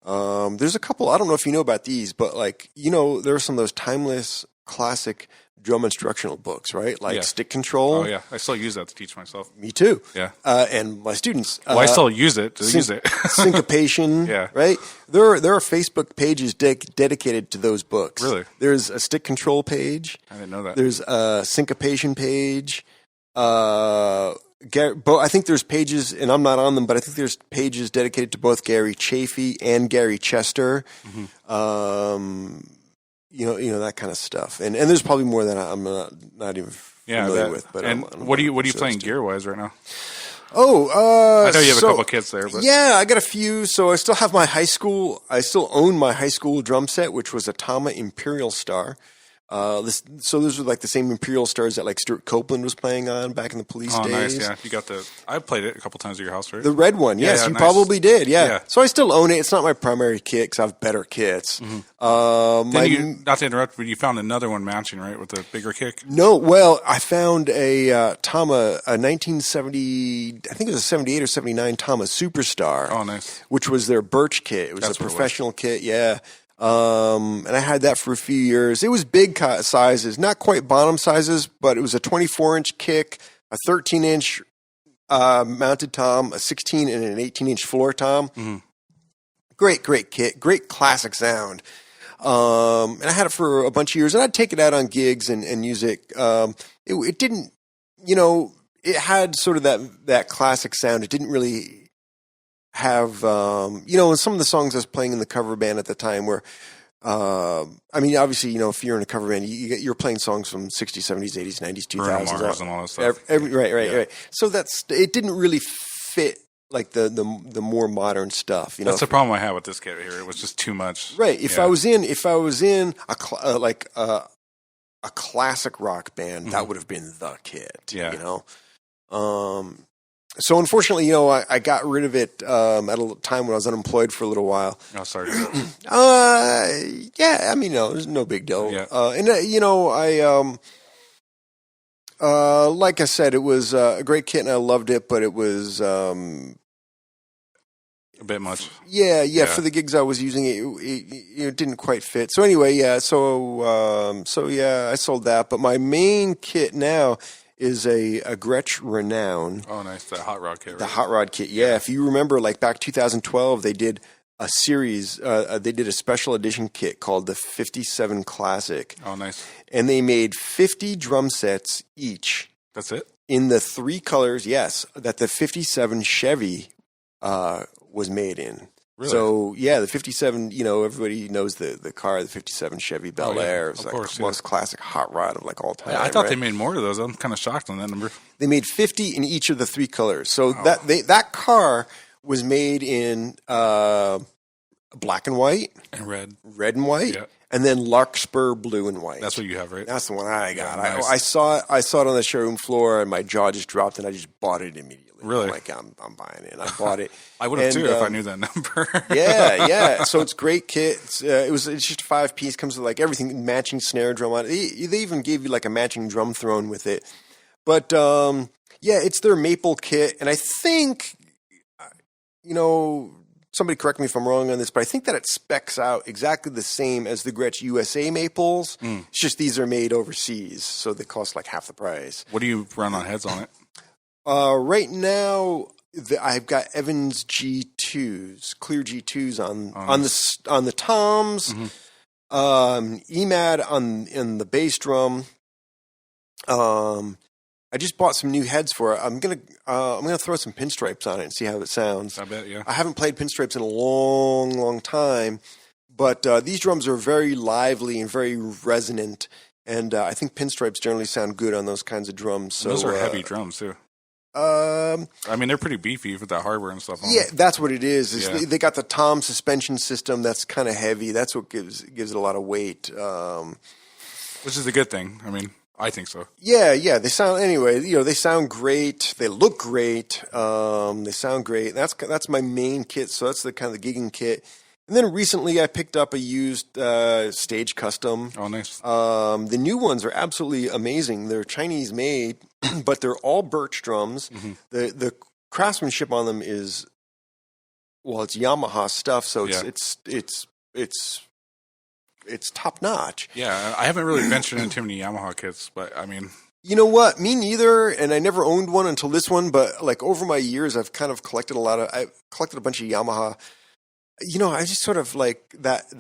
There's a couple. I don't know if you know about these, but like there are some of those timeless classic drum instructional books, right? Like Stick Control. Oh yeah, I still use that to teach myself. Me too. Yeah, and my students. Well, I still use it. Syncopation. Yeah. Right. There are Facebook pages dedicated to those books. Really? There's a Stick Control page. I didn't know that. There's a Syncopation page. I think there's pages, and I'm not on them, but I think there's pages dedicated to both Gary Chafee and Gary Chester. That kind of stuff, and there's probably more that I'm not even familiar with. But what are you playing gear wise right now? I know you have a couple kits there, but yeah, I got a few. So I still have my high school. I still own my high school drum set, which was a Tama Imperial Star. So those were like the same Imperial Stars that like Stuart Copeland was playing on back in the Police days. Nice, yeah. You got I played it a couple times at your house, right? The red one, yes, yeah, you nice. probably did, yeah. So I still own it. It's not my primary kit because I have better kits. Not to interrupt, but you found another one matching, right, with the bigger kick? No, well, I found a Tama, a 1970, I think it was a 78 or 79 Tama Superstar. Oh, nice. Which was their birch kit. It was a professional kit, yeah. And I had that for a few years. It was big sizes, not quite bottom sizes, but it was a 24-inch kick, a 13-inch mounted tom, a 16 and an 18-inch floor tom. Mm-hmm. Great kit, great classic sound. And I had it for a bunch of years, and I'd take it out on gigs and use it. It didn't, it had sort of that classic sound. It didn't really have, and some of the songs I was playing in the cover band at the time were, obviously, if you're in a cover band, you're playing songs from 60s, 70s, 80s, 90s, 2000s. Mars and all that stuff. Right. So it didn't really fit like the more modern stuff. That's the problem I had with this kit here. It was just too much. Right. If I was in a classic rock band, that would have been the kit. Yeah. So unfortunately, I got rid of it at a time when I was unemployed for a little while. Oh, sorry. Yeah. There's no big deal. Yeah. Like I said, it was a great kit and I loved it, but it was a bit much. Yeah. For the gigs I was using it didn't quite fit. So anyway, yeah. So I sold that. But my main kit now is a Gretsch Renown. Oh, nice. The hot rod kit, right? The hot rod kit, yeah. If you remember, like back 2012, they did a series, they did a special edition kit called the 57 Classic. Oh, nice. And they made 50 drum sets each. That's it? In the three colors, yes, that the 57 Chevy was made in. Really? So, yeah, the 57, everybody knows the car, the 57 Chevy Bel Air. It's like the most classic hot rod of like all time. Yeah, I thought they made more of those. I'm kind of shocked on that number. They made 50 in each of the three colors. So that car was made in black and white. And red. Red and white. Yeah. And then Larkspur blue and white. That's what you have, right? That's the one I got. Yeah, nice. I saw it on the showroom floor, and my jaw just dropped, and I just bought it immediately. Really? I'm like, I'm buying it. And I bought it. I would have too if I knew that number. Yeah. So it's great kit. It's just a 5-piece. Comes with like everything, matching snare drum on it. They even gave you like a matching drum throne with it. But it's their maple kit, and I think somebody correct me if I'm wrong on this, but I think that it specs out exactly the same as the Gretsch USA maples. It's just these are made overseas, so they cost like half the price. What do you run on heads on it? Right now, I've got Evans G2s, clear G2s on the toms, EMAD in the bass drum. I just bought some new heads for it. I'm gonna throw some pinstripes on it and see how it sounds. I bet, yeah. I haven't played pinstripes in a long, long time, but these drums are very lively and very resonant, and I think pinstripes generally sound good on those kinds of drums. So those are heavy drums too. They're pretty beefy with that hardware and stuff on them. That's what it is. They got the tom suspension system that's kind of heavy. That's what gives it a lot of weight. Which is a good thing. I think so. Yeah. They sound they sound great. They look great. They sound great. That's my main kit. So that's the kind of the gigging kit. And then recently I picked up a used Stage Custom. Oh, nice. The new ones are absolutely amazing. They're Chinese made, but they're all birch drums. Mm-hmm. The craftsmanship on them is, it's Yamaha stuff, so it's top notch. Yeah, I haven't really ventured into too many Yamaha kits, but You know what? Me neither, and I never owned one until this one, but like over my years I've kind of collected a bunch of Yamaha. I just sort of like that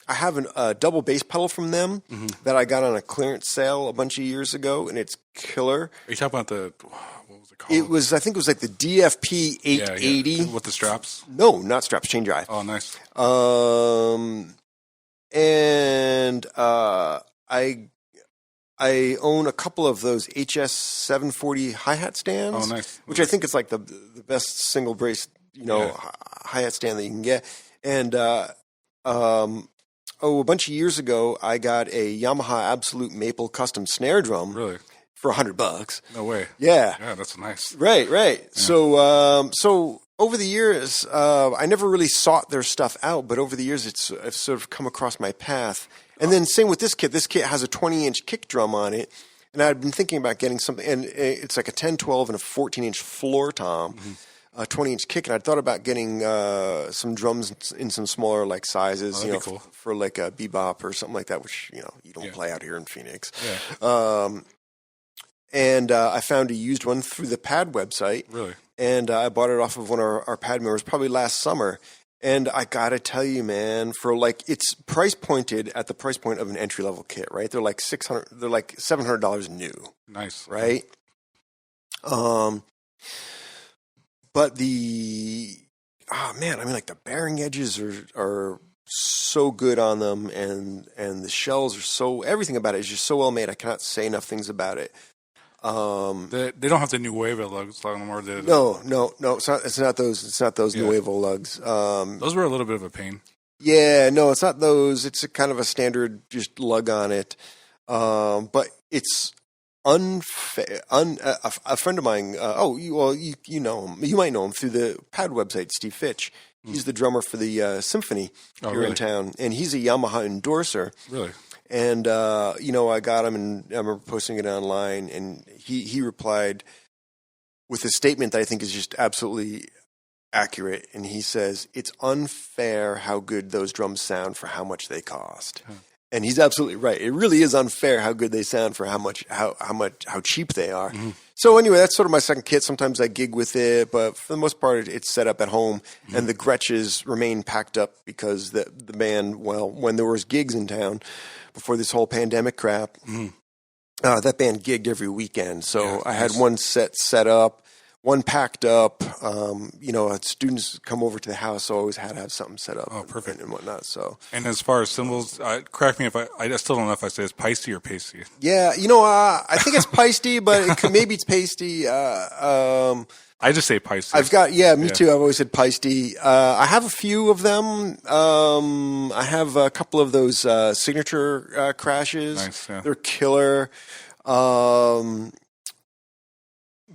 I have a double bass pedal from them that I got on a clearance sale a bunch of years ago, and it's killer. Are you talking about what was it called? I think it was like the DFP 880. Yeah. With the straps? No, not straps, chain drive. Oh, nice. And I I own a couple of those HS 740 hi-hat stands. Oh, nice. Which I think is like the best single brace, hi-hat stand that you can get. And a bunch of years ago, I got a Yamaha Absolute Maple custom snare drum. Really? For $100. No way. Yeah. Yeah, that's nice. Right. Yeah. So over the years, I never really sought their stuff out, but over the years, I've sort of come across my path. And then same with this kit. This kit has a 20-inch kick drum on it, and I'd been thinking about getting something, and it's like a 10, 12, and a 14-inch floor tom, a 20-inch kick, and I'd thought about getting some drums in some smaller like sizes, cool. for like a bebop or something like that, which you don't play out here in Phoenix. Yeah. And I found a used one through the Pad website. Really? And I bought it off of one of our Pad members probably last summer. And I got to tell you, man, it's price pointed at the price point of an entry level kit, right? They're like $700 new. Nice. Right? But the bearing edges are so good on them, and the shells are everything about it is just so well made. I cannot say enough things about it. They don't have the Nuevo lugs on them, or No. It's not those Nuevo lugs. Those were a little bit of a pain. Yeah, no, it's not those. It's a kind of a standard just lug on it. But it's unfair. A friend of mine. You know him. You might know him through the Pad website. Steve Fitch. He's the drummer for the Symphony here in town, and he's a Yamaha endorser. Really. And I got him, and I remember posting it online, and he replied with a statement that I think is just absolutely accurate. And he says, "It's unfair how good those drums sound for how much they cost." Huh. And he's absolutely right. It really is unfair how good they sound for how cheap they are. Mm-hmm. So anyway, that's sort of my second kit. Sometimes I gig with it, but for the most part, it's set up at home, and the Gretches remain packed up because the band, when there was gigs in town before this whole pandemic crap, that band gigged every weekend. So I had one set up, one packed up. Students come over to the house, so I always had to have something set up. Oh, perfect. And whatnot. So. And as far as cymbals, correct me if I still don't know if I say it's Peisty or Pasty. Yeah, I think it's Peisty, but maybe it's Pasty. I just say Peisty. I've got, me too. I've always said Peisty. I have a few of them. I have a couple of those signature crashes. Nice, yeah. They're killer.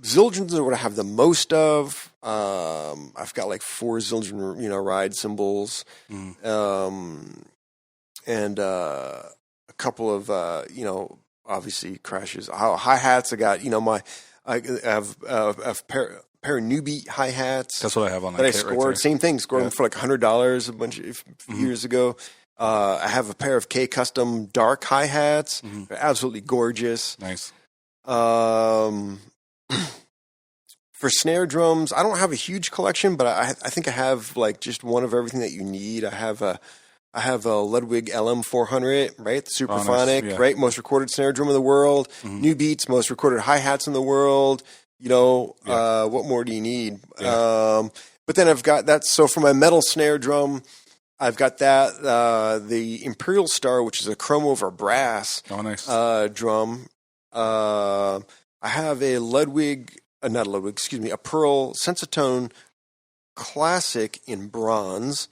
Zildjians are what I have the most of. I've got like 4 Zildjian, ride cymbals, and a couple of, obviously crashes. Hi-hats. I got, I have a pair of New Beat hi-hats. That's what I have on that I scored. Right, same thing. Scored them for like $100 a bunch of years ago. I have a pair of K Custom dark hi-hats. They're absolutely gorgeous. Nice. For snare drums, I don't have a huge collection, but I think I have like just one of everything that you need. I have a Ludwig LM400, right? The Superphonic, right? Most recorded snare drum in the world. New Beats, most recorded hi-hats in the world. What more do you need? Yeah. But then I've got that. So for my metal snare drum, I've got that, the Imperial Star, which is a chrome over brass drum. I have a a Pearl Sensitone Classic in bronze.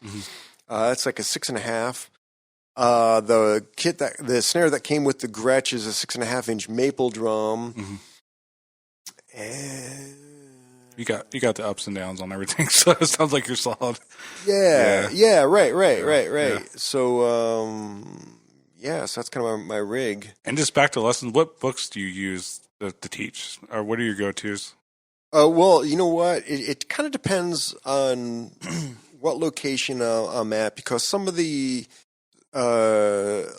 It's like a 6.5. The snare that came with the Gretsch is a 6.5-inch maple drum. And you got the ups and downs on everything, so it sounds like you're solid. Yeah, right. Yeah. So, so that's kind of my rig. And just back to lessons, what books do you use to teach, or what are your go-tos? Well, you know what? It kind of depends on what location I'm at, because some of the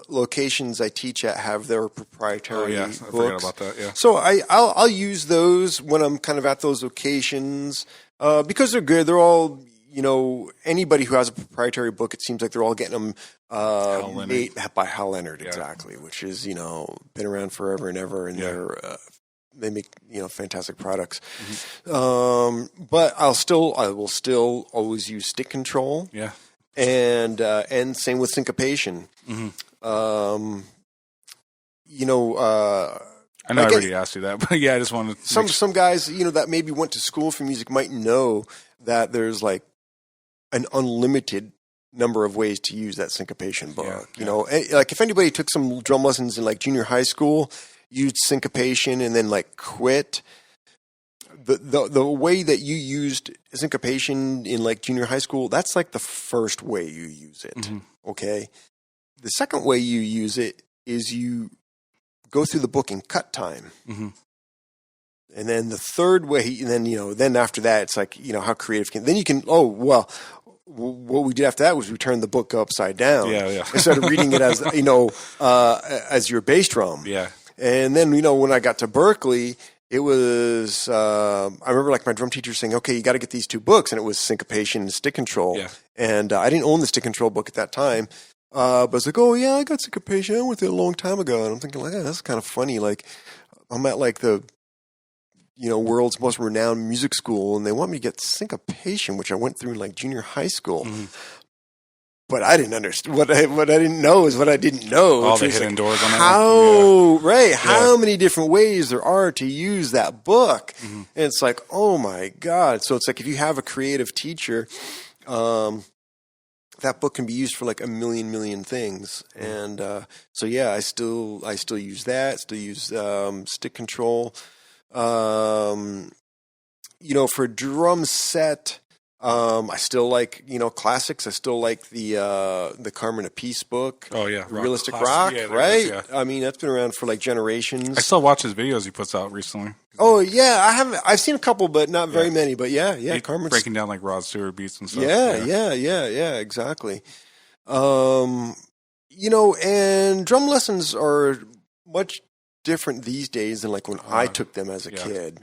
locations I teach at have their proprietary books. I forgot about that. Yeah. So I'll use those when I'm kind of at those locations because they're good. They're all, anybody who has a proprietary book, it seems like they're all getting them made by Hal Leonard, exactly, which is been around forever and ever, and they make fantastic products. But I will still always use stick control. Yeah. And same with syncopation. you know, I know like I already asked you that, but yeah, I just wanted to some guys, you know, that maybe went to school for music might know that there's like an unlimited number of ways to use that syncopation book. You know, like if anybody took some drum lessons in like junior high school, used syncopation and then like quit, the way that you used syncopation in like junior high school, that's like the first way you use it. Okay. The second way you use it is you go through the book in cut time. And then the third way, and then, you know, then after that, it's like, you know, how creative then you can, what we did after that was we turned the book upside down. Instead of reading it as, you know, as your bass drum. And then, you know, when I got to Berkeley, it was, I remember like my drum teacher saying, okay, you got to get these two books. And it was syncopation and stick control. And I didn't own the stick control book at that time. But I was like, oh yeah, I got syncopation. I went there a long time ago. And I'm thinking like, that's kind of funny. Like I'm at like the, you know, world's most renowned music school, and they want me to get syncopation, which I went through in like junior high school. But I didn't understand what I didn't know is what I didn't know. All the hidden like doors on that. How many different ways there are to use that book. And it's like, oh my God. So it's like if you have a creative teacher, that book can be used for like a million things. And so yeah, I still use that. Still use stick control. You know, for drum set, I still like, you know, classics. I still like the Carmen Apiece book. Oh yeah, Realistic Rock, right? I mean, that's been around for like generations. I still watch his videos he puts out recently. Oh yeah, I've seen a couple, but not very many. But yeah, Carmen's breaking down like Rod Stewart beats and stuff. Yeah, exactly. You know, and drum lessons are much different these days than like when I took them as a kid.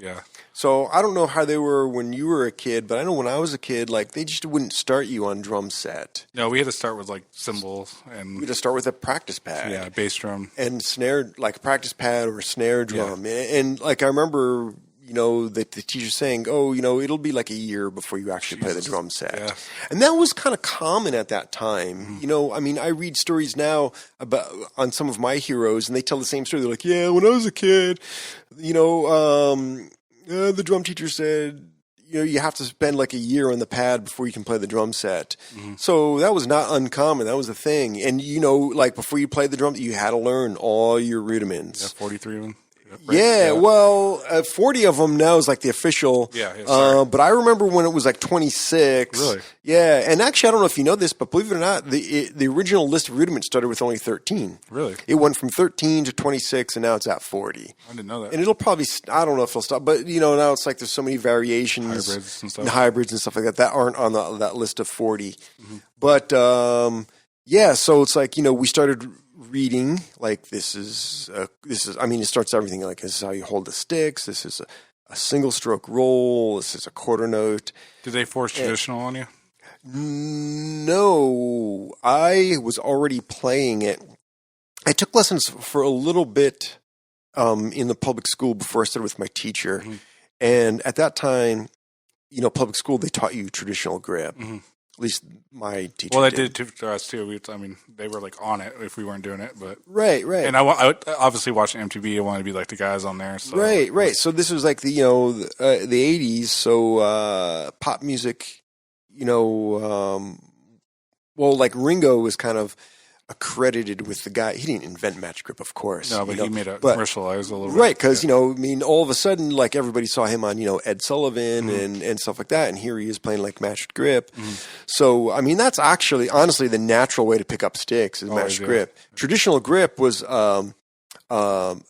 So I don't know how they were when you were a kid, but I know when I was a kid, like they just wouldn't start you on drum set. No, we had to start with like cymbals and we had to start with a practice pad. Yeah, bass drum and snare, like a practice pad or a snare drum. And like I remember, you know, the teacher saying, oh, you know, it'll be like a year before you actually play the drum set. And that was kind of common at that time. You know, I mean, I read stories now on some of my heroes and they tell the same story. They're like, yeah, when I was a kid, you know, the drum teacher said, you know, you have to spend like a year on the pad before you can play the drum set. So that was not uncommon. That was a thing. And, you know, like before you played the drum, you had to learn all your rudiments. 43 of them. Well, 40 of them now is like the official. But I remember when it was like 26. Really? Yeah, and actually, I don't know if you know this, but believe it or not, the original list of rudiments started with only 13. Really? It went from 13 to 26, and now it's at 40. I didn't know that. And it'll probably, I don't know if it'll stop, but you know, now it's like there's so many variations, hybrids and stuff like that aren't on that list of 40. But yeah, so it's like, you know, we started reading like this is I mean, it starts everything like this is how you hold the sticks, this is a single stroke roll, this is a quarter note. Did they force traditional on you? No, I was already playing it. I took lessons for a little bit in the public school before I started with my teacher. And at that time, you know, public school, they taught you traditional grip. At least my teacher. Well, they did to us too. I mean, they were like on it if we weren't doing it, but right. And I obviously watching MTV. I wanted to be like the guys on there. So. Right. So this was like the the 80s. So pop music, you know, well, like Ringo was kind of accredited with the guy. He didn't invent match grip, of course. No, but he made a commercialized a little bit. Right, because, you know, I mean, all of a sudden, like, everybody saw him on, you know, Ed Sullivan and stuff like that, and here he is playing, like, matched grip. So, I mean, that's actually, honestly, the natural way to pick up sticks is matched grip. Traditional grip was a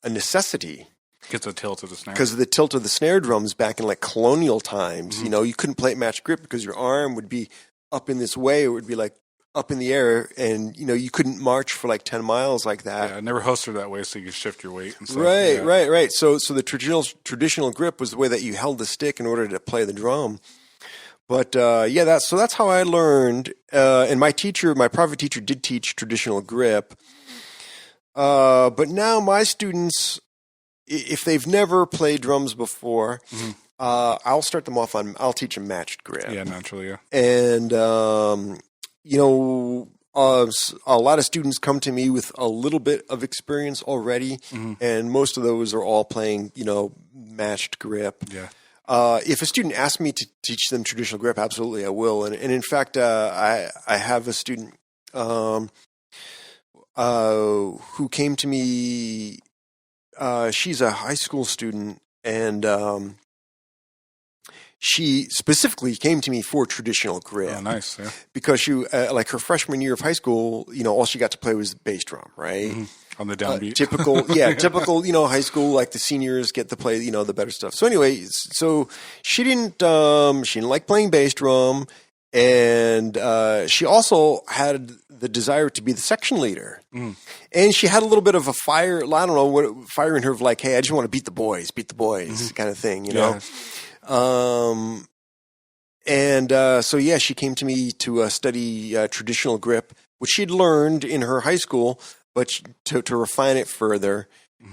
necessity. Because of the tilt of the snare. Because of the tilt of the snare drums back in, like, colonial times. You know, you couldn't play matched grip because your arm would be up in this way, or it would be, like, up in the air, and you know you couldn't march for like 10 miles like that. Yeah, I never hosted that way, so you could shift your weight and stuff. Right. So the traditional grip was the way that you held the stick in order to play the drum. But that's how I learned. And my private teacher, did teach traditional grip. But now my students, if they've never played drums before, I'll start them off I'll teach them matched grip. Yeah, naturally. Yeah, and you know, a lot of students come to me with a little bit of experience already, and most of those are all playing, matched grip. Yeah. If a student asks me to teach them traditional grip, absolutely I will. And in fact, I have a student who came to me. She's a high school student, and she specifically came to me for traditional grip. Oh, nice. Yeah. Because she, like her freshman year of high school, all she got to play was the bass drum, right? On the downbeat. Typical, high school, like the seniors get to play, the better stuff. So anyway, she didn't like playing bass drum, and she also had the desire to be the section leader. And she had a little bit of a fire, I don't know what fire in her of like, hey, I just want to beat the boys kind of thing, know? So she came to me to study traditional grip, which she'd learned in her high school, but to refine it further,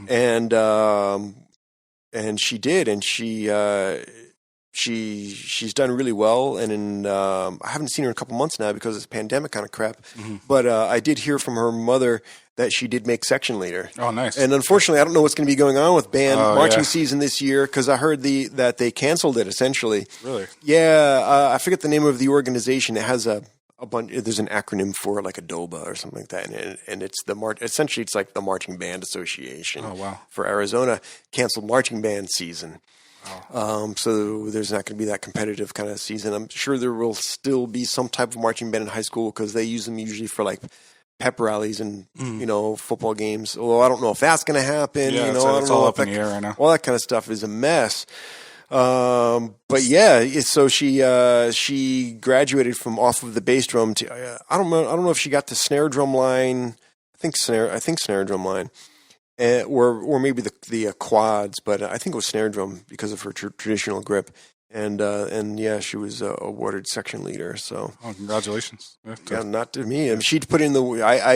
and she did, and she's done really well. And I haven't seen her in a couple months now because of this pandemic kind of crap. But I did hear from her mother that she did make section leader. Oh, nice. And unfortunately, I don't know what's going to be going on with band marching season this year because I heard that they canceled it essentially. Really? Yeah, I forget the name of the organization. It has a bunch. There's an acronym for it, like ADOBA or something like that, and it's essentially it's like the Marching Band Association. Oh, wow. For Arizona, canceled marching band season. Wow. So there's not going to be that competitive kind of season. I'm sure there will still be some type of marching band in high school because they use them usually for like pep rallies and football games. Although I don't know if that's going to happen. Yeah, I it's don't know all if up in the air right now. All that kind of stuff is a mess. But yeah, so she graduated from off of the bass drum to I don't know if she got the snare drum line. I think snare drum line. Or maybe the quads, but I think it was snare drum because of her traditional grip, and she was awarded section leader. So, congratulations! Yeah, not to me. I mean, she'd put in the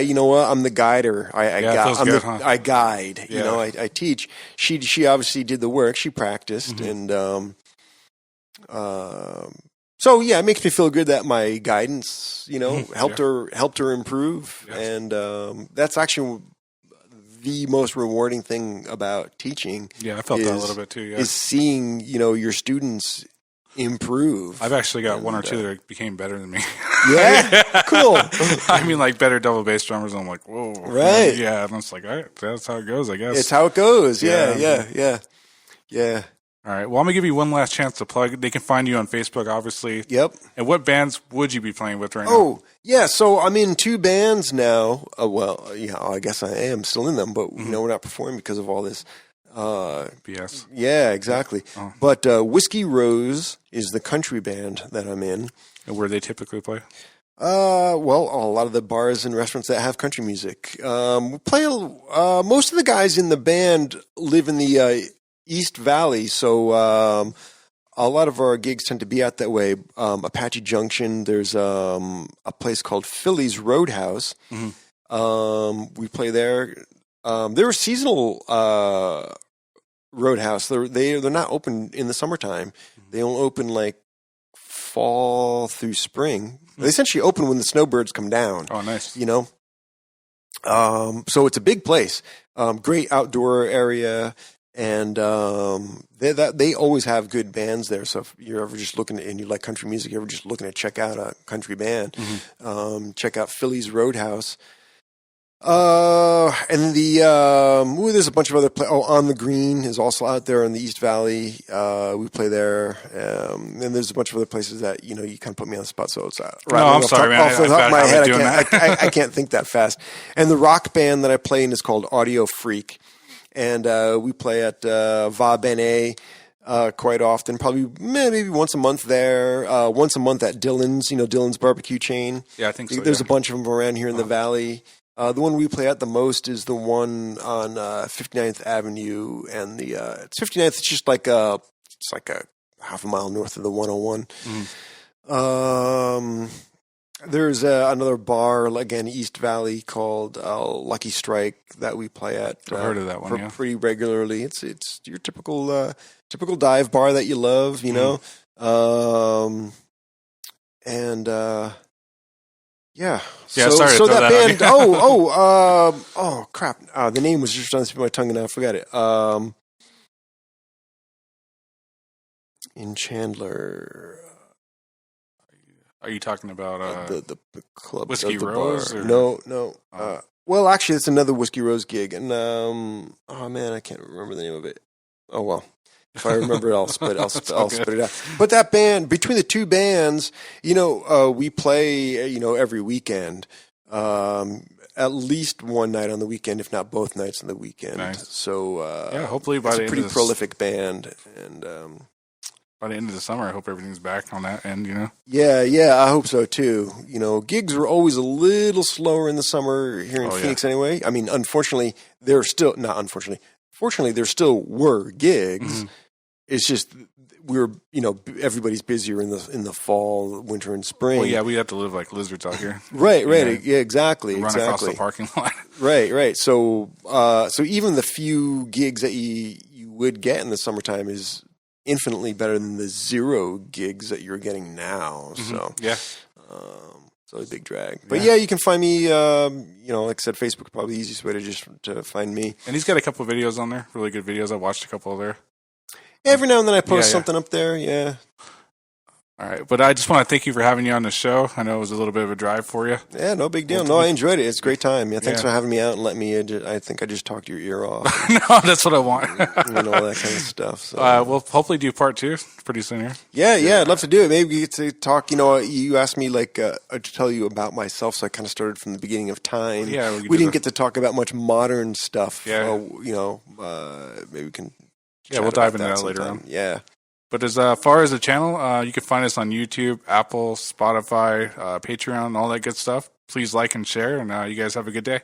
you know what? I'm the guider. I guide. Yeah. I teach. She obviously did the work. She practiced, and so yeah, it makes me feel good that my guidance, helped her improve, and that's actually the most rewarding thing about teaching. Yeah, I felt that a little bit too. Yeah, is seeing your students improve. I've actually got one or two that became better than me. Yeah, cool. I mean, like better double bass drummers. I'm like, whoa, right? Yeah, and it's like, all right, that's how it goes, I guess. It's how it goes. Yeah. All right. Well, I'm gonna give you one last chance to plug. They can find you on Facebook, obviously. Yep. And what bands would you be playing with right now? Oh, yeah. So I'm in 2 bands now. I guess I am still in them, but we're not performing because of all this BS. Yeah, exactly. Oh. But Whiskey Rose is the country band that I'm in. And where they typically play? Well, a lot of the bars and restaurants that have country music. We play. Most of the guys in the band live in the East Valley, so a lot of our gigs tend to be out that way. Apache Junction. There's a place called Philly's Roadhouse. We play there. They're a seasonal roadhouse. They're not open in the summertime. They only open like fall through spring. They essentially open when the snowbirds come down. Oh, nice. So it's a big place. Great outdoor area. And they always have good bands there. So if you're ever just looking and you like country music, you're ever just looking to check out a country band, check out Philly's Roadhouse. And there's a bunch of other On the Green is also out there in the East Valley. We play there. And there's a bunch of other places that, you kind of put me on the spot. So it's I'm sorry, man. Off the top of my head, I can't think that fast. And the rock band that I play in is called Audio Freak. And we play at Va Bene quite often, probably maybe once a month there, once a month at Dylan's, Dylan's barbecue chain. Yeah, I think so. There's a bunch of them around here in the valley. The one we play at the most is the one on 59th Avenue, and it's 59th. It's just like it's like a half a mile north of the 101. There's another bar, again, East Valley, called Lucky Strike that we play at. I've heard of that one, pretty regularly. It's your typical dive bar that you love, And Yeah. Yeah, So, sorry to so throw that that on band. you. Oh, crap. The name was just on the tip of my tongue, and I forgot it. In Chandler, Are you talking about the club, Whiskey the Rose? bar. Or? No. Well, actually, it's another Whiskey Rose gig, and oh man, I can't remember the name of it. Oh well. If I remember it, I'll spit it out. But that band, between the two bands, we play, every weekend. At least one night on the weekend, if not both nights on the weekend. Nice. So hopefully by it's the a end pretty of this, prolific band, and by the end of the summer, I hope everything's back on that end. yeah, I hope so too. Gigs are always a little slower in the summer here in Phoenix, anyway. I mean, unfortunately, fortunately, there still were gigs. Mm-hmm. It's just everybody's busier in the fall, winter, and spring. Well, yeah, we have to live like lizards out here. Right. Yeah, exactly. Run across the parking lot. Right. So even the few gigs that you would get in the summertime is infinitely better than the 0 gigs that you're getting now. Mm-hmm. So yeah. So a big drag. But yeah, you can find me, like I said, Facebook is probably the easiest way to find me. And he's got a couple of videos on there, really good videos. I watched a couple of there. Every now and then I post something up there, yeah. All right, but I just want to thank you for having you on the show. I know it was a little bit of a drive for you. Yeah, no big deal. No, I enjoyed it. It's a great time. Yeah, thanks for having me out and letting me. I think I just talked your ear off. No, that's what I want. And all that kind of stuff. So. We'll hopefully do part 2 pretty soon here. Yeah, I'd love to do it. Maybe we get to talk. You asked me to tell you about myself, so I kind of started from the beginning of time. Yeah, we didn't get to talk about much modern stuff. Yeah, maybe we can. Yeah, we'll dive into that later on. Yeah. But as far as the channel, you can find us on YouTube, Apple, Spotify, Patreon, all that good stuff. Please like and share, and you guys have a good day.